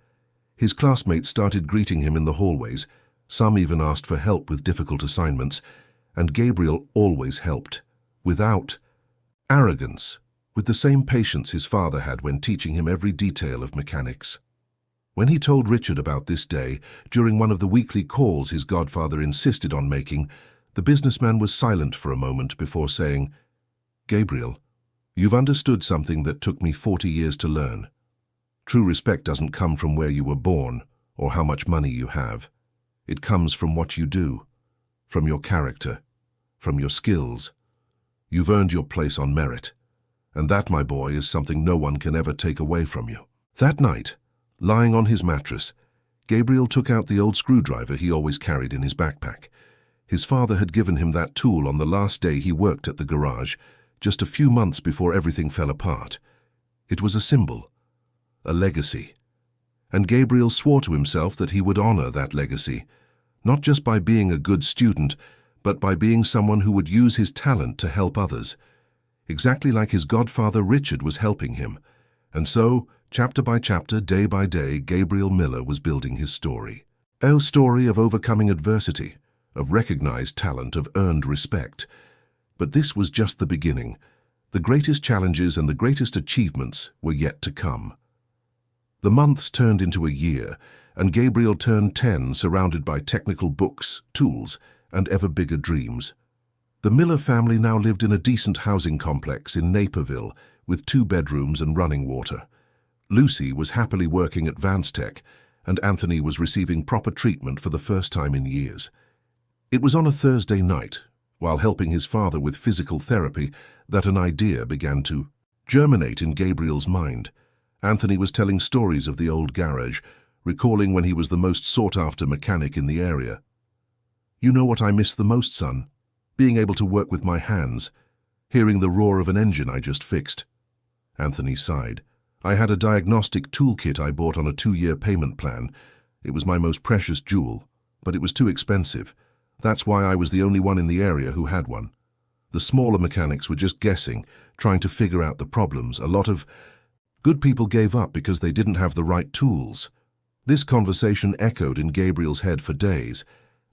Speaker 1: His classmates started greeting him in the hallways. Some even asked for help with difficult assignments, and Gabriel always helped, without arrogance, with the same patience his father had when teaching him every detail of mechanics. When he told Richard about this day, during one of the weekly calls his godfather insisted on making, the businessman was silent for a moment before saying, "Gabriel, you've understood something that took me 40 years to learn. True respect doesn't come from where you were born or how much money you have. It comes from what you do, from your character, from your skills. You've earned your place on merit, and that, my boy, is something no one can ever take away from you." That night, lying on his mattress, Gabriel took out the old screwdriver he always carried in his backpack. His father had given him that tool on the last day he worked at the garage, just a few months before everything fell apart. It was a symbol, a legacy. And Gabriel swore to himself that he would honor that legacy, not just by being a good student, but by being someone who would use his talent to help others, exactly like his godfather Richard was helping him. And so, chapter by chapter, day by day, Gabriel Miller was building his story. A story of overcoming adversity, of recognized talent, of earned respect. But this was just the beginning. The greatest challenges and the greatest achievements were yet to come. The months turned into a year, and Gabriel turned 10, surrounded by technical books, tools, and ever bigger dreams. The Miller family now lived in a decent housing complex in Naperville, with 2 bedrooms and running water. Lucy was happily working at Vanstech, and Anthony was receiving proper treatment for the first time in years. It was on a Thursday night, while helping his father with physical therapy, that an idea began to germinate in Gabriel's mind. Anthony was telling stories of the old garage, recalling when he was the most sought-after mechanic in the area. "You know what I miss the most, son? Being able to work with my hands, hearing the roar of an engine I just fixed." Anthony sighed. "I had a diagnostic toolkit I bought on a 2-year payment plan. It was my most precious jewel, but it was too expensive. That's why I was the only one in the area who had one. The smaller mechanics were just guessing, trying to figure out the problems. A lot of good people gave up because they didn't have the right tools. This conversation echoed in Gabriel's head for days,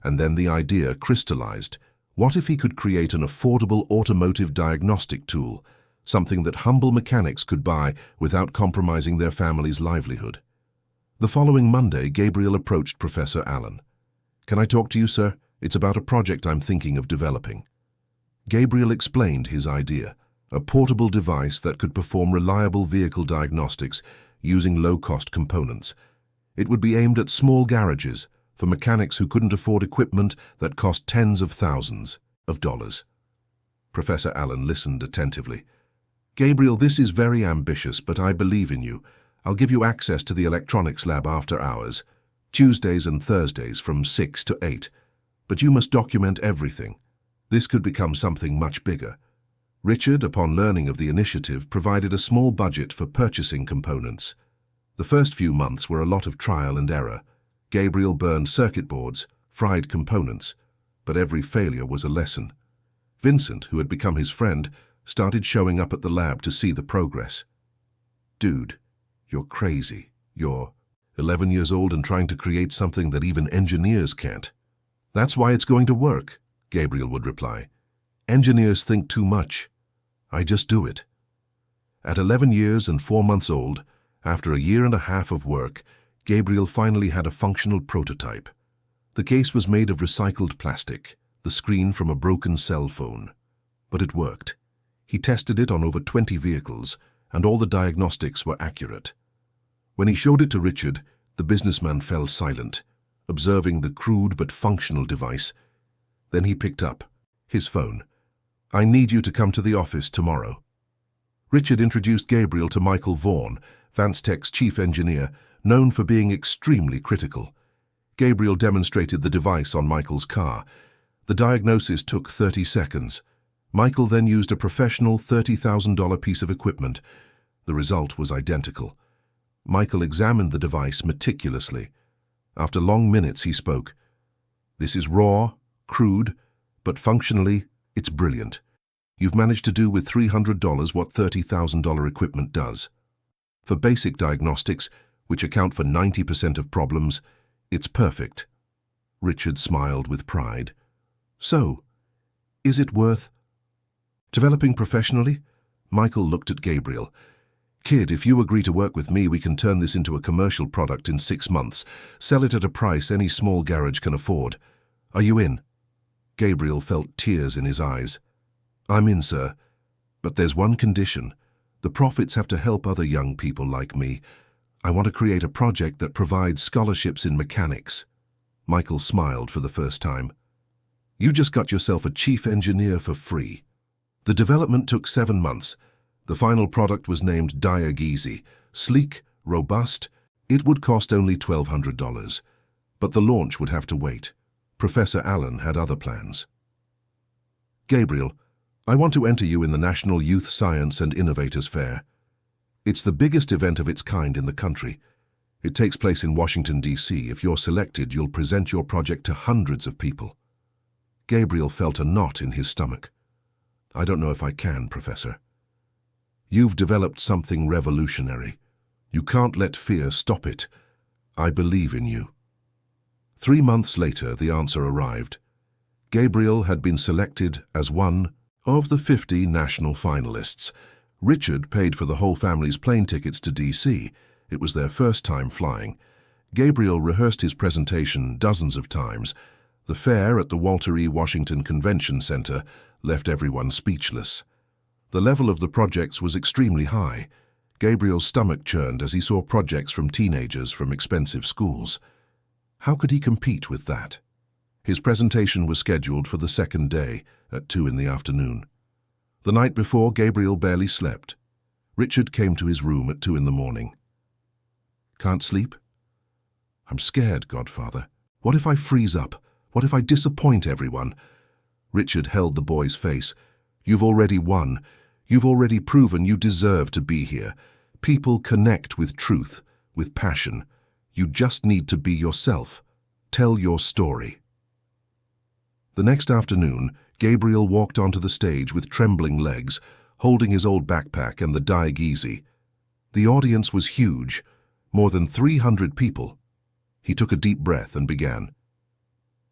Speaker 1: and then the idea crystallized. What if he could create an affordable automotive diagnostic tool, something that humble mechanics could buy without compromising their family's livelihood? The following Monday, Gabriel approached Professor Allen. "Can I talk to you, sir? It's about a project I'm thinking of developing." Gabriel explained his idea, a portable device that could perform reliable vehicle diagnostics using low-cost components. It would be aimed at small garages for mechanics who couldn't afford equipment that cost tens of thousands of dollars. Professor Allen listened attentively. "Gabriel, this is very ambitious, but I believe in you. I'll give you access to the electronics lab after hours, Tuesdays and Thursdays from 6 to 8. But you must document everything. This could become something much bigger." Richard, upon learning of the initiative, provided a small budget for purchasing components. The first few months were a lot of trial and error. Gabriel burned circuit boards, fried components, but every failure was a lesson. Vincent, who had become his friend, started showing up at the lab to see the progress. "Dude, you're crazy. You're 11 years old and trying to create something that even engineers can't." "That's why it's going to work," Gabriel would reply. "Engineers think too much. I just do it." At 11 years and 4 months old, after a year and a half of work, Gabriel finally had a functional prototype. The case was made of recycled plastic, the screen from a broken cell phone. But it worked. He tested it on over 20 vehicles, and all the diagnostics were accurate. When he showed it to Richard, the businessman fell silent, observing the crude but functional device. Then he picked up his phone. "I need you to come to the office tomorrow." Richard introduced Gabriel to Michael Vaughan, Vanstech's chief engineer, known for being extremely critical. Gabriel demonstrated the device on Michael's car. The diagnosis took 30 seconds. Michael then used a professional $30,000 piece of equipment. The result was identical. Michael examined the device meticulously. After long minutes, he spoke. "This is raw, crude, but functionally, it's brilliant. You've managed to do with $300 what $30,000 equipment does. For basic diagnostics, which account for 90% of problems, it's perfect." Richard smiled with pride. "So, is it worth developing professionally?" Michael looked at Gabriel. "Kid, if you agree to work with me, we can turn this into a commercial product in 6 months, sell it at a price any small garage can afford. Are you in?" Gabriel felt tears in his eyes. "I'm in, sir. But there's one condition. The profits have to help other young people like me. I want to create a project that provides scholarships in mechanics." Michael smiled for the first time. "You just got yourself a chief engineer for free." The development took 7 months. The final product was named Diag-Easy. Sleek, robust, it would cost only $1,200. But the launch would have to wait. Professor Allen had other plans. "Gabriel, I want to enter you in the National Youth Science and Innovators Fair. It's the biggest event of its kind in the country. It takes place in Washington, D.C. If you're selected, you'll present your project to hundreds of people." Gabriel felt a knot in his stomach. "I don't know if I can, Professor. You've developed something revolutionary. You can't let fear stop it. I believe in you." 3 months later, the answer arrived. Gabriel had been selected as one of the 50 national finalists. Richard paid for the whole family's plane tickets to D.C. It was their first time flying. Gabriel rehearsed his presentation dozens of times. The fair at the Walter E. Washington Convention Center left everyone speechless. The level of the projects was extremely high. Gabriel's stomach churned as he saw projects from teenagers from expensive schools. How could he compete with that? His presentation was scheduled for the second day at 2 in the afternoon. The night before, Gabriel barely slept. Richard came to his room at 2 in the morning. "Can't sleep?" "I'm scared, Godfather. What if I freeze up? What if I disappoint everyone?" Richard held the boy's face. "You've already won. You've already proven you deserve to be here. People connect with truth, with passion. You just need to be yourself. Tell your story." The next afternoon, Gabriel walked onto the stage with trembling legs, holding his old backpack and the Diag-Easy. The audience was huge, more than 300 people. He took a deep breath and began.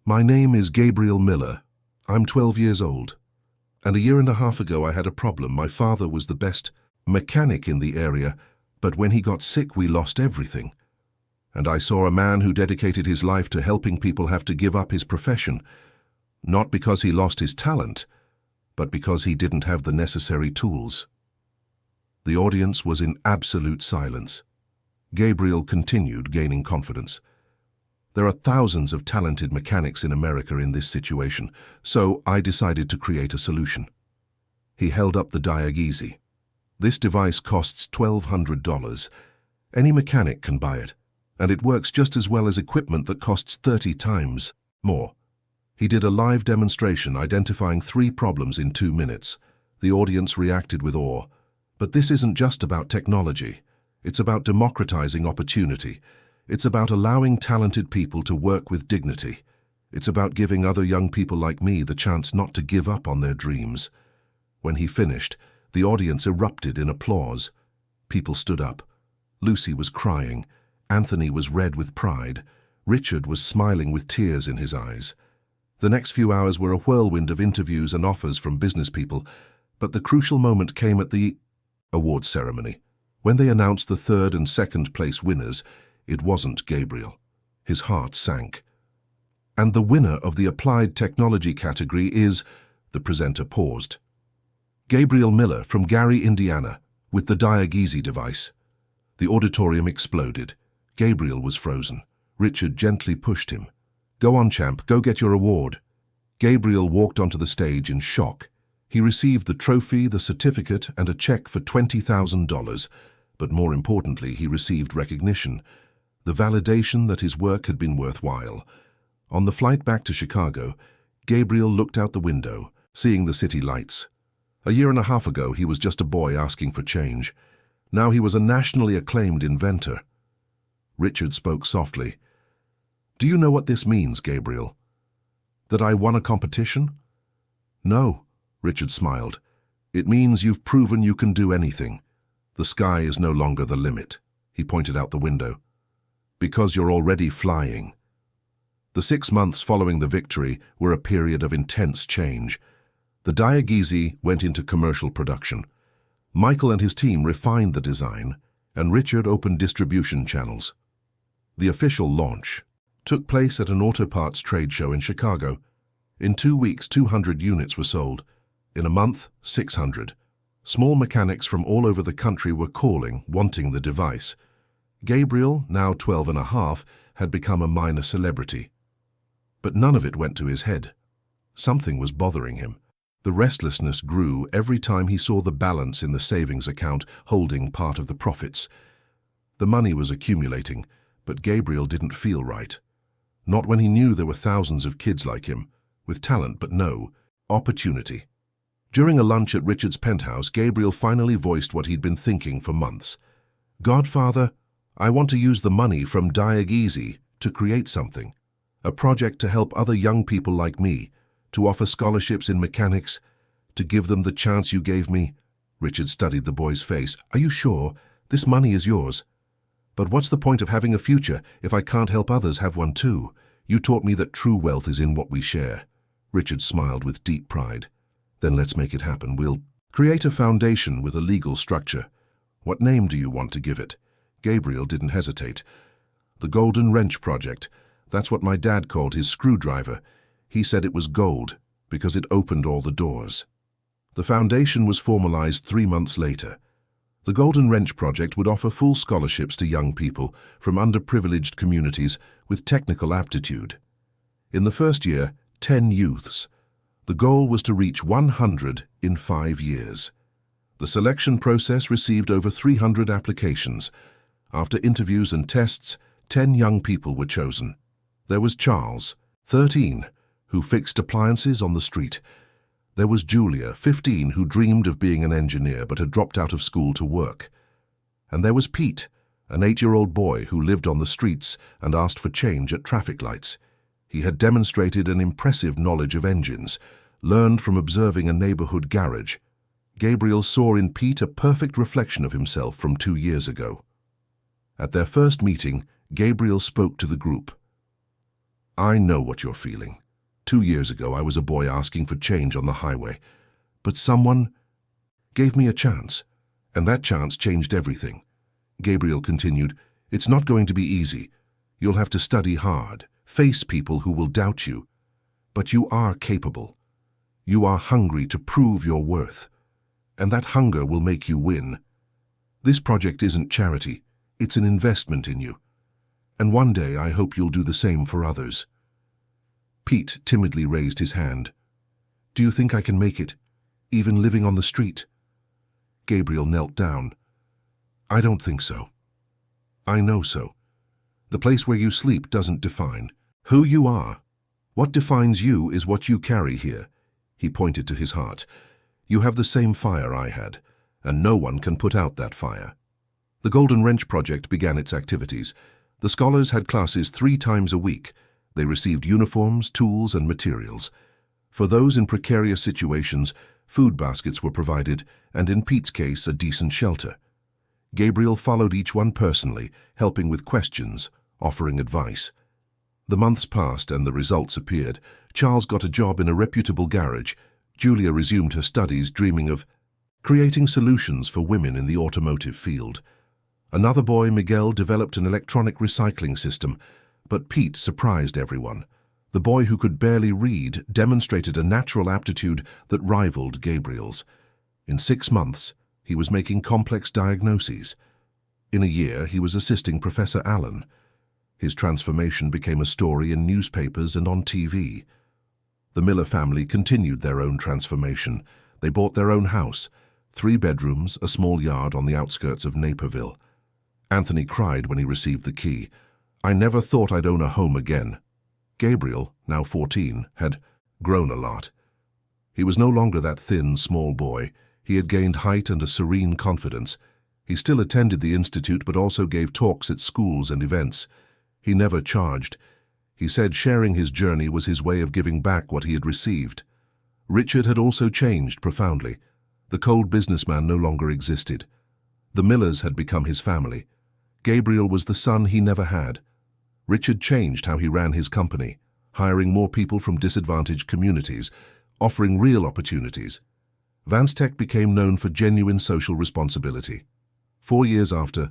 Speaker 1: "My name is Gabriel Miller. I'm 12 years old. And a year and a half ago I had a problem. My father was the best mechanic in the area, but when he got sick we lost everything. And I saw a man who dedicated his life to helping people have to give up his profession, not because he lost his talent, but because he didn't have the necessary tools." The audience was in absolute silence. Gabriel continued, gaining confidence. "There are thousands of talented mechanics in America in this situation, so I decided to create a solution." He held up the Diagese. "This device costs $1,200. Any mechanic can buy it, and it works just as well as equipment that costs 30 times more." He did a live demonstration identifying 3 problems in 2 minutes. The audience reacted with awe. But this isn't just about technology. It's about democratizing opportunity. It's about allowing talented people to work with dignity. It's about giving other young people like me the chance not to give up on their dreams. When he finished, the audience erupted in applause. People stood up. Lucy was crying. Anthony was red with pride. Richard was smiling with tears in his eyes. The next few hours were a whirlwind of interviews and offers from business people, but the crucial moment came at the awards ceremony. When they announced the 3rd and 2nd place winners, it wasn't Gabriel. His heart sank. "And the winner of the applied technology category is," the presenter paused, "Gabriel Miller from Gary, Indiana, with the Diagese device." The auditorium exploded. Gabriel was frozen. Richard gently pushed him. "Go on, champ, go get your award." Gabriel walked onto the stage in shock. He received the trophy, the certificate, and a check for $20,000, but more importantly, he received recognition, the validation that his work had been worthwhile. On the flight back to Chicago, Gabriel looked out the window, seeing the city lights. A year and a half ago, he was just a boy asking for change. Now he was a nationally acclaimed inventor. Richard spoke softly. "Do you know what this means, Gabriel? That I won a competition?" "No," Richard smiled. "It means you've proven you can do anything. The sky is no longer the limit." He pointed out the window. "Because you're already flying." The 6 months following the victory were a period of intense change. The Diagese went into commercial production. Michael and his team refined the design, and Richard opened distribution channels. The official launch took place at an auto parts trade show in Chicago. In 2 weeks, 200 units were sold. In a month, 600. Small mechanics from all over the country were calling, wanting the device. Gabriel, now 12 and a half, had become a minor celebrity. But none of it went to his head. Something was bothering him. The restlessness grew every time he saw the balance in the savings account holding part of the profits. The money was accumulating, but Gabriel didn't feel right. Not when he knew there were thousands of kids like him, with talent but no opportunity. During a lunch at Richard's penthouse, Gabriel finally voiced what he'd been thinking for months. "Godfather, I want to use the money from Diagese to create something. A project to help other young people like me, to offer scholarships in mechanics, to give them the chance you gave me." Richard studied the boy's face. "Are you sure? This money is yours." "But what's the point of having a future if I can't help others have one too? You taught me that true wealth is in what we share." Richard smiled with deep pride. "Then let's make it happen. We'll create a foundation with a legal structure. What name do you want to give it?" Gabriel didn't hesitate. "The Golden Wrench Project. That's what my dad called his screwdriver. He said it was gold because it opened all the doors." The foundation was formalized 3 months later. The Golden Wrench Project would offer full scholarships to young people from underprivileged communities with technical aptitude. In the first year, 10 youths. The goal was to reach 100 in 5 years. The selection process received over 300 applications. After interviews and tests, 10 young people were chosen. There was Charles, 13, who fixed appliances on the street. There was Julia, 15, who dreamed of being an engineer but had dropped out of school to work. And there was Pete, an 8-year-old boy who lived on the streets and asked for change at traffic lights. He had demonstrated an impressive knowledge of engines, learned from observing a neighborhood garage. Gabriel saw in Pete a perfect reflection of himself from 2 years ago. At their first meeting, Gabriel spoke to the group. I know what you're feeling. 2 years ago, I was a boy asking for change on the highway. But someone gave me a chance, and that chance changed everything. Gabriel continued, It's not going to be easy. You'll have to study hard, face people who will doubt you. But you are capable. You are hungry to prove your worth. And that hunger will make you win. This project isn't charity. It's an investment in you. And one day I hope you'll do the same for others. Pete timidly raised his hand. Do you think I can make it, even living on the street? Gabriel knelt down. I don't think so. I know so. The place where you sleep doesn't define who you are. What defines you is what you carry here. He pointed to his heart. You have the same fire I had, and no one can put out that fire. The Golden Wrench Project began its activities. The scholars had classes 3 times a week. They received uniforms, tools, and materials. For those in precarious situations, food baskets were provided, and in Pete's case, a decent shelter. Gabriel followed each one personally, helping with questions, offering advice. The months passed and the results appeared. Charles got a job in a reputable garage. Julia resumed her studies, dreaming of creating solutions for women in the automotive field. Another boy, Miguel, developed an electronic recycling system, but Pete surprised everyone. The boy who could barely read demonstrated a natural aptitude that rivaled Gabriel's. In 6 months, he was making complex diagnoses. In a year, he was assisting Professor Allen. His transformation became a story in newspapers and on TV. The Miller family continued their own transformation. They bought their own house, 3 bedrooms, a small yard on the outskirts of Naperville. Anthony cried when he received the key. I never thought I'd own a home again. Gabriel, now 14, had grown a lot. He was no longer that thin, small boy. He had gained height and a serene confidence. He still attended the institute but also gave talks at schools and events. He never charged. He said sharing his journey was his way of giving back what he had received. Richard had also changed profoundly. The cold businessman no longer existed. The Millers had become his family. Gabriel was the son he never had. Richard changed how he ran his company, hiring more people from disadvantaged communities, offering real opportunities. Vanstech became known for genuine social responsibility. 4 years after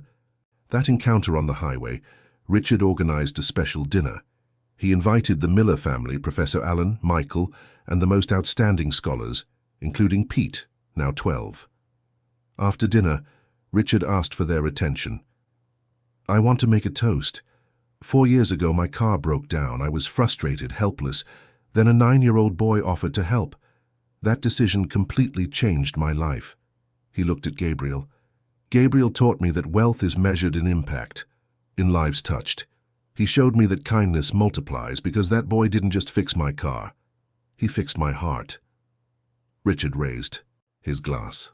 Speaker 1: that encounter on the highway, Richard organized a special dinner. He invited the Miller family, Professor Allen, Michael, and the most outstanding scholars, including Pete, now 12. After dinner, Richard asked for their attention. I want to make a toast. 4 years ago, my car broke down. I was frustrated, helpless. Then a 9-year-old boy offered to help. That decision completely changed my life. He looked at Gabriel. Gabriel taught me that wealth is measured in impact, in lives touched. He showed me that kindness multiplies because that boy didn't just fix my car. He fixed my heart. Richard raised his glass.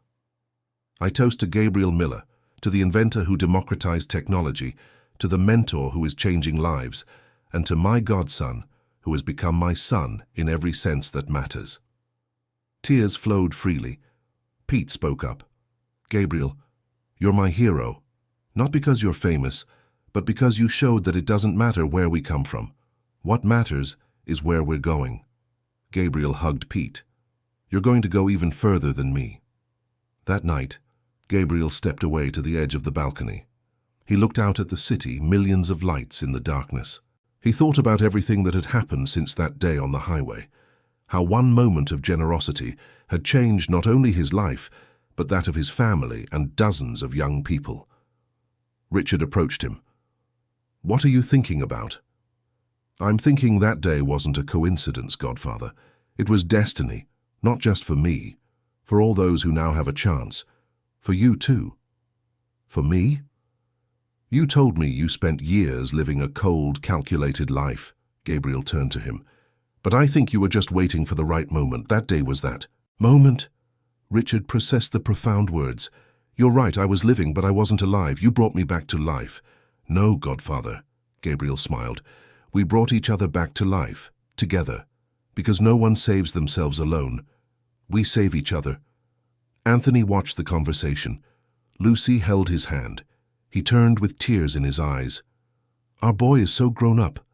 Speaker 1: I toast to Gabriel Miller, to the inventor who democratized technology, to the mentor who is changing lives, and to my godson, who has become my son in every sense that matters. Tears flowed freely. Pete spoke up. Gabriel, you're my hero, not because you're famous, but because you showed that it doesn't matter where we come from. What matters is where we're going. Gabriel hugged Pete. You're going to go even further than me. That night, Gabriel stepped away to the edge of the balcony. He looked out at the city, millions of lights in the darkness. He thought about everything that had happened since that day on the highway, how one moment of generosity had changed not only his life, but that of his family and dozens of young people. Richard approached him. What are you thinking about? I'm thinking that day wasn't a coincidence, Godfather. It was destiny, not just for me, for all those who now have a chance. For you too. For me? You told me you spent years living a cold, calculated life. Gabriel turned to him. But I think you were just waiting for the right moment. That day was that moment. Richard processed the profound words. You're right, I was living, but I wasn't alive. You brought me back to life. No, Godfather, Gabriel smiled. We brought each other back to life, together, because no one saves themselves alone. We save each other. Anthony watched the conversation. Lucy held his hand. He turned with tears in his eyes. Our boy is so grown up.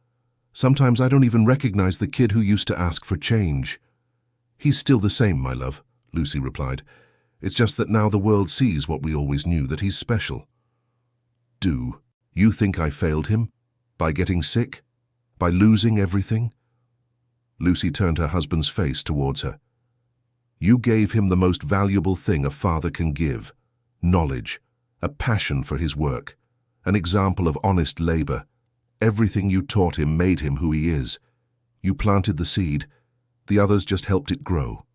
Speaker 1: Sometimes I don't even recognize the kid who used to ask for change." "He's still the same, my love," Lucy replied. "It's just that now the world sees what we always knew, that he's special." "Do you think I failed him? By getting sick? By losing everything?" Lucy turned her husband's face towards her. "You gave him the most valuable thing a father can give: knowledge, a passion for his work, an example of honest labor. Everything you taught him made him who he is. You planted the seed, the others just helped it grow."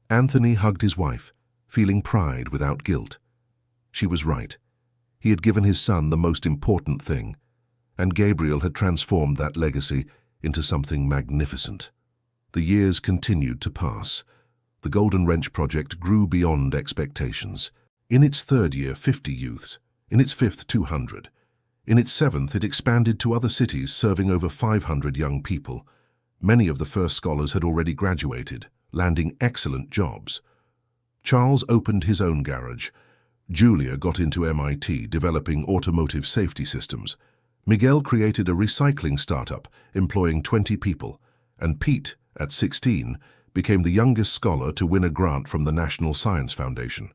Speaker 1: Anthony hugged his wife, feeling pride without guilt. She was right. He had given his son the most important thing, and Gabriel had transformed that legacy into something magnificent. The years continued to pass. The Golden Wrench project grew beyond expectations. In its third year, 50 youths. In its fifth, 200. In its seventh, it expanded to other cities, serving over 500 young people. Many of the first scholars had already graduated, landing excellent jobs. Charles opened his own garage. Julia got into MIT, developing automotive safety systems. Miguel created a recycling startup, employing 20 people. And Pete, at 16, became the youngest scholar to win a grant from the National Science Foundation.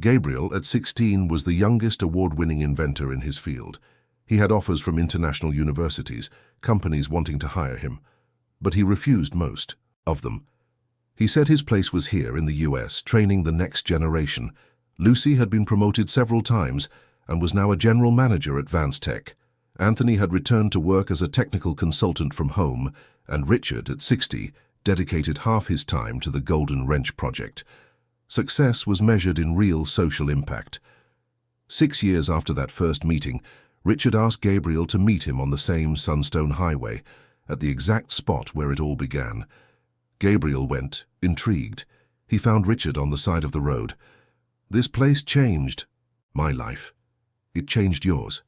Speaker 1: Gabriel, at 16, was the youngest award-winning inventor in his field. He had offers from international universities, companies wanting to hire him, but he refused most of them. He said his place was here in the US, training the next generation. Lucy had been promoted several times and was now a general manager at Vance Tech. Anthony had returned to work as a technical consultant from home, and Richard, at 60, dedicated half his time to the Golden Wrench project. Success was measured in real social impact. 6 years after that first meeting, Richard asked Gabriel to meet him on the same Sunstone Highway, at the exact spot where it all began. Gabriel went, intrigued. He found Richard on the side of the road. "This place changed my life. It changed yours,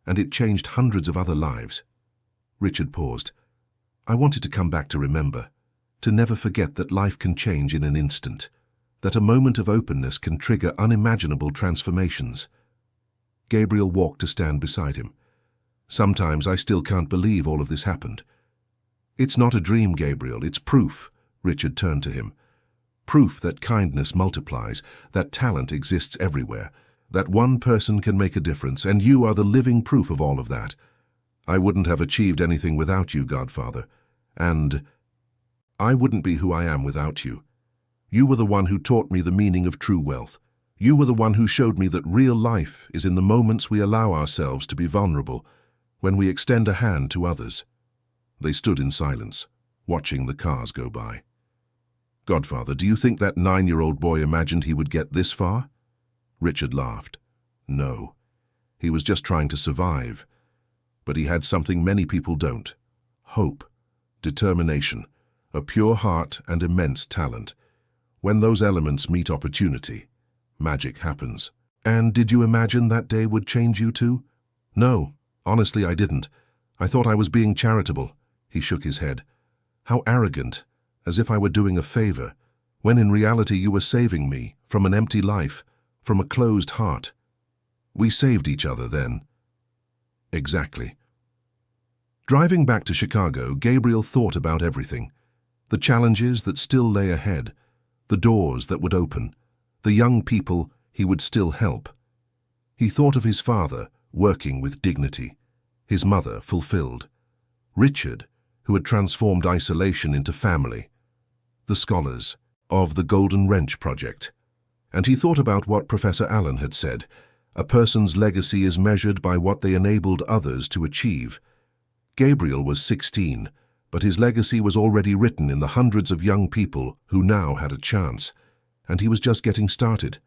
Speaker 1: and it changed hundreds of other lives." Richard paused. "I wanted to come back to remember, to never forget that life can change in an instant, that a moment of openness can trigger unimaginable transformations." Gabriel walked to stand beside him. "Sometimes I still can't believe all of this happened." "It's not a dream, Gabriel, it's proof." Richard turned to him. "Proof that kindness multiplies, that talent exists everywhere, that one person can make a difference, and you are the living proof of all of that. I wouldn't have achieved anything without you, Godfather, and I wouldn't be who I am without you. You were the one who taught me the meaning of true wealth. You were the one who showed me that real life is in the moments we allow ourselves to be vulnerable, when we extend a hand to others." They stood in silence, watching the cars go by. "Godfather, do you think that 9-year-old boy imagined he would get this far?" Richard laughed. "No. He was just trying to survive. But he had something many people don't: hope, determination, a pure heart, and immense talent. When those elements meet opportunity, magic happens." "And did you imagine that day would change you too?" "No, honestly I didn't. I thought I was being charitable." He shook his head. "How arrogant, as if I were doing a favor, when in reality you were saving me from an empty life, from a closed heart. We saved each other then." "Exactly." Driving back to Chicago, Gabriel thought about everything. The challenges that still lay ahead, the doors that would open, the young people he would still help. He thought of his father, working with dignity, his mother fulfilled, Richard, who had transformed isolation into family, the scholars of the Golden Wrench project. And he thought about what Professor Allen had said: a person's legacy is measured by what they enabled others to achieve. Gabriel was 16, but his legacy was already written in the hundreds of young people who now had a chance, and he was just getting started.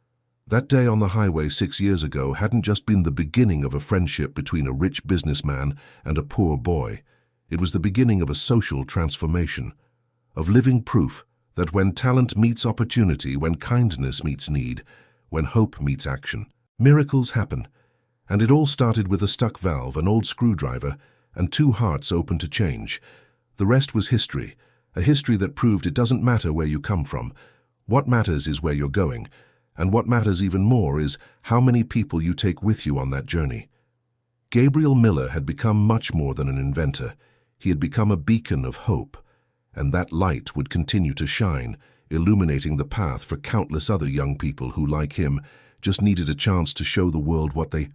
Speaker 1: That day on the highway 6 years ago hadn't just been the beginning of a friendship between a rich businessman and a poor boy. It was the beginning of a social transformation, of living proof that when talent meets opportunity, when kindness meets need, when hope meets action, miracles happen. And it all started with a stuck valve, an old screwdriver, and 2 hearts open to change. The rest was history, a history that proved it doesn't matter where you come from. What matters is where you're going, and what matters even more is how many people you take with you on that journey. Gabriel Miller had become much more than an inventor. He had become a beacon of hope, and that light would continue to shine, illuminating the path for countless other young people who, like him, just needed a chance to show the world what they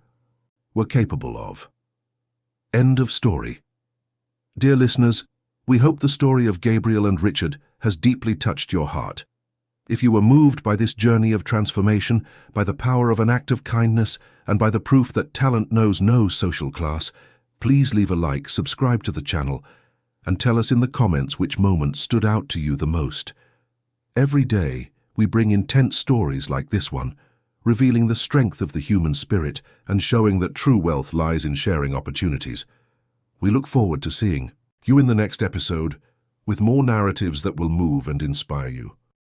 Speaker 1: were capable of. End of story. Dear listeners, we hope the story of Gabriel and Richard has deeply touched your heart. If you were moved by this journey of transformation, by the power of an act of kindness, and by the proof that talent knows no social class, please leave a like, subscribe to the channel, and tell us in the comments which moment stood out to you the most. Every day, we bring intense stories like this one, revealing the strength of the human spirit and showing that true wealth lies in sharing opportunities. We look forward to seeing you in the next episode with more narratives that will move and inspire you.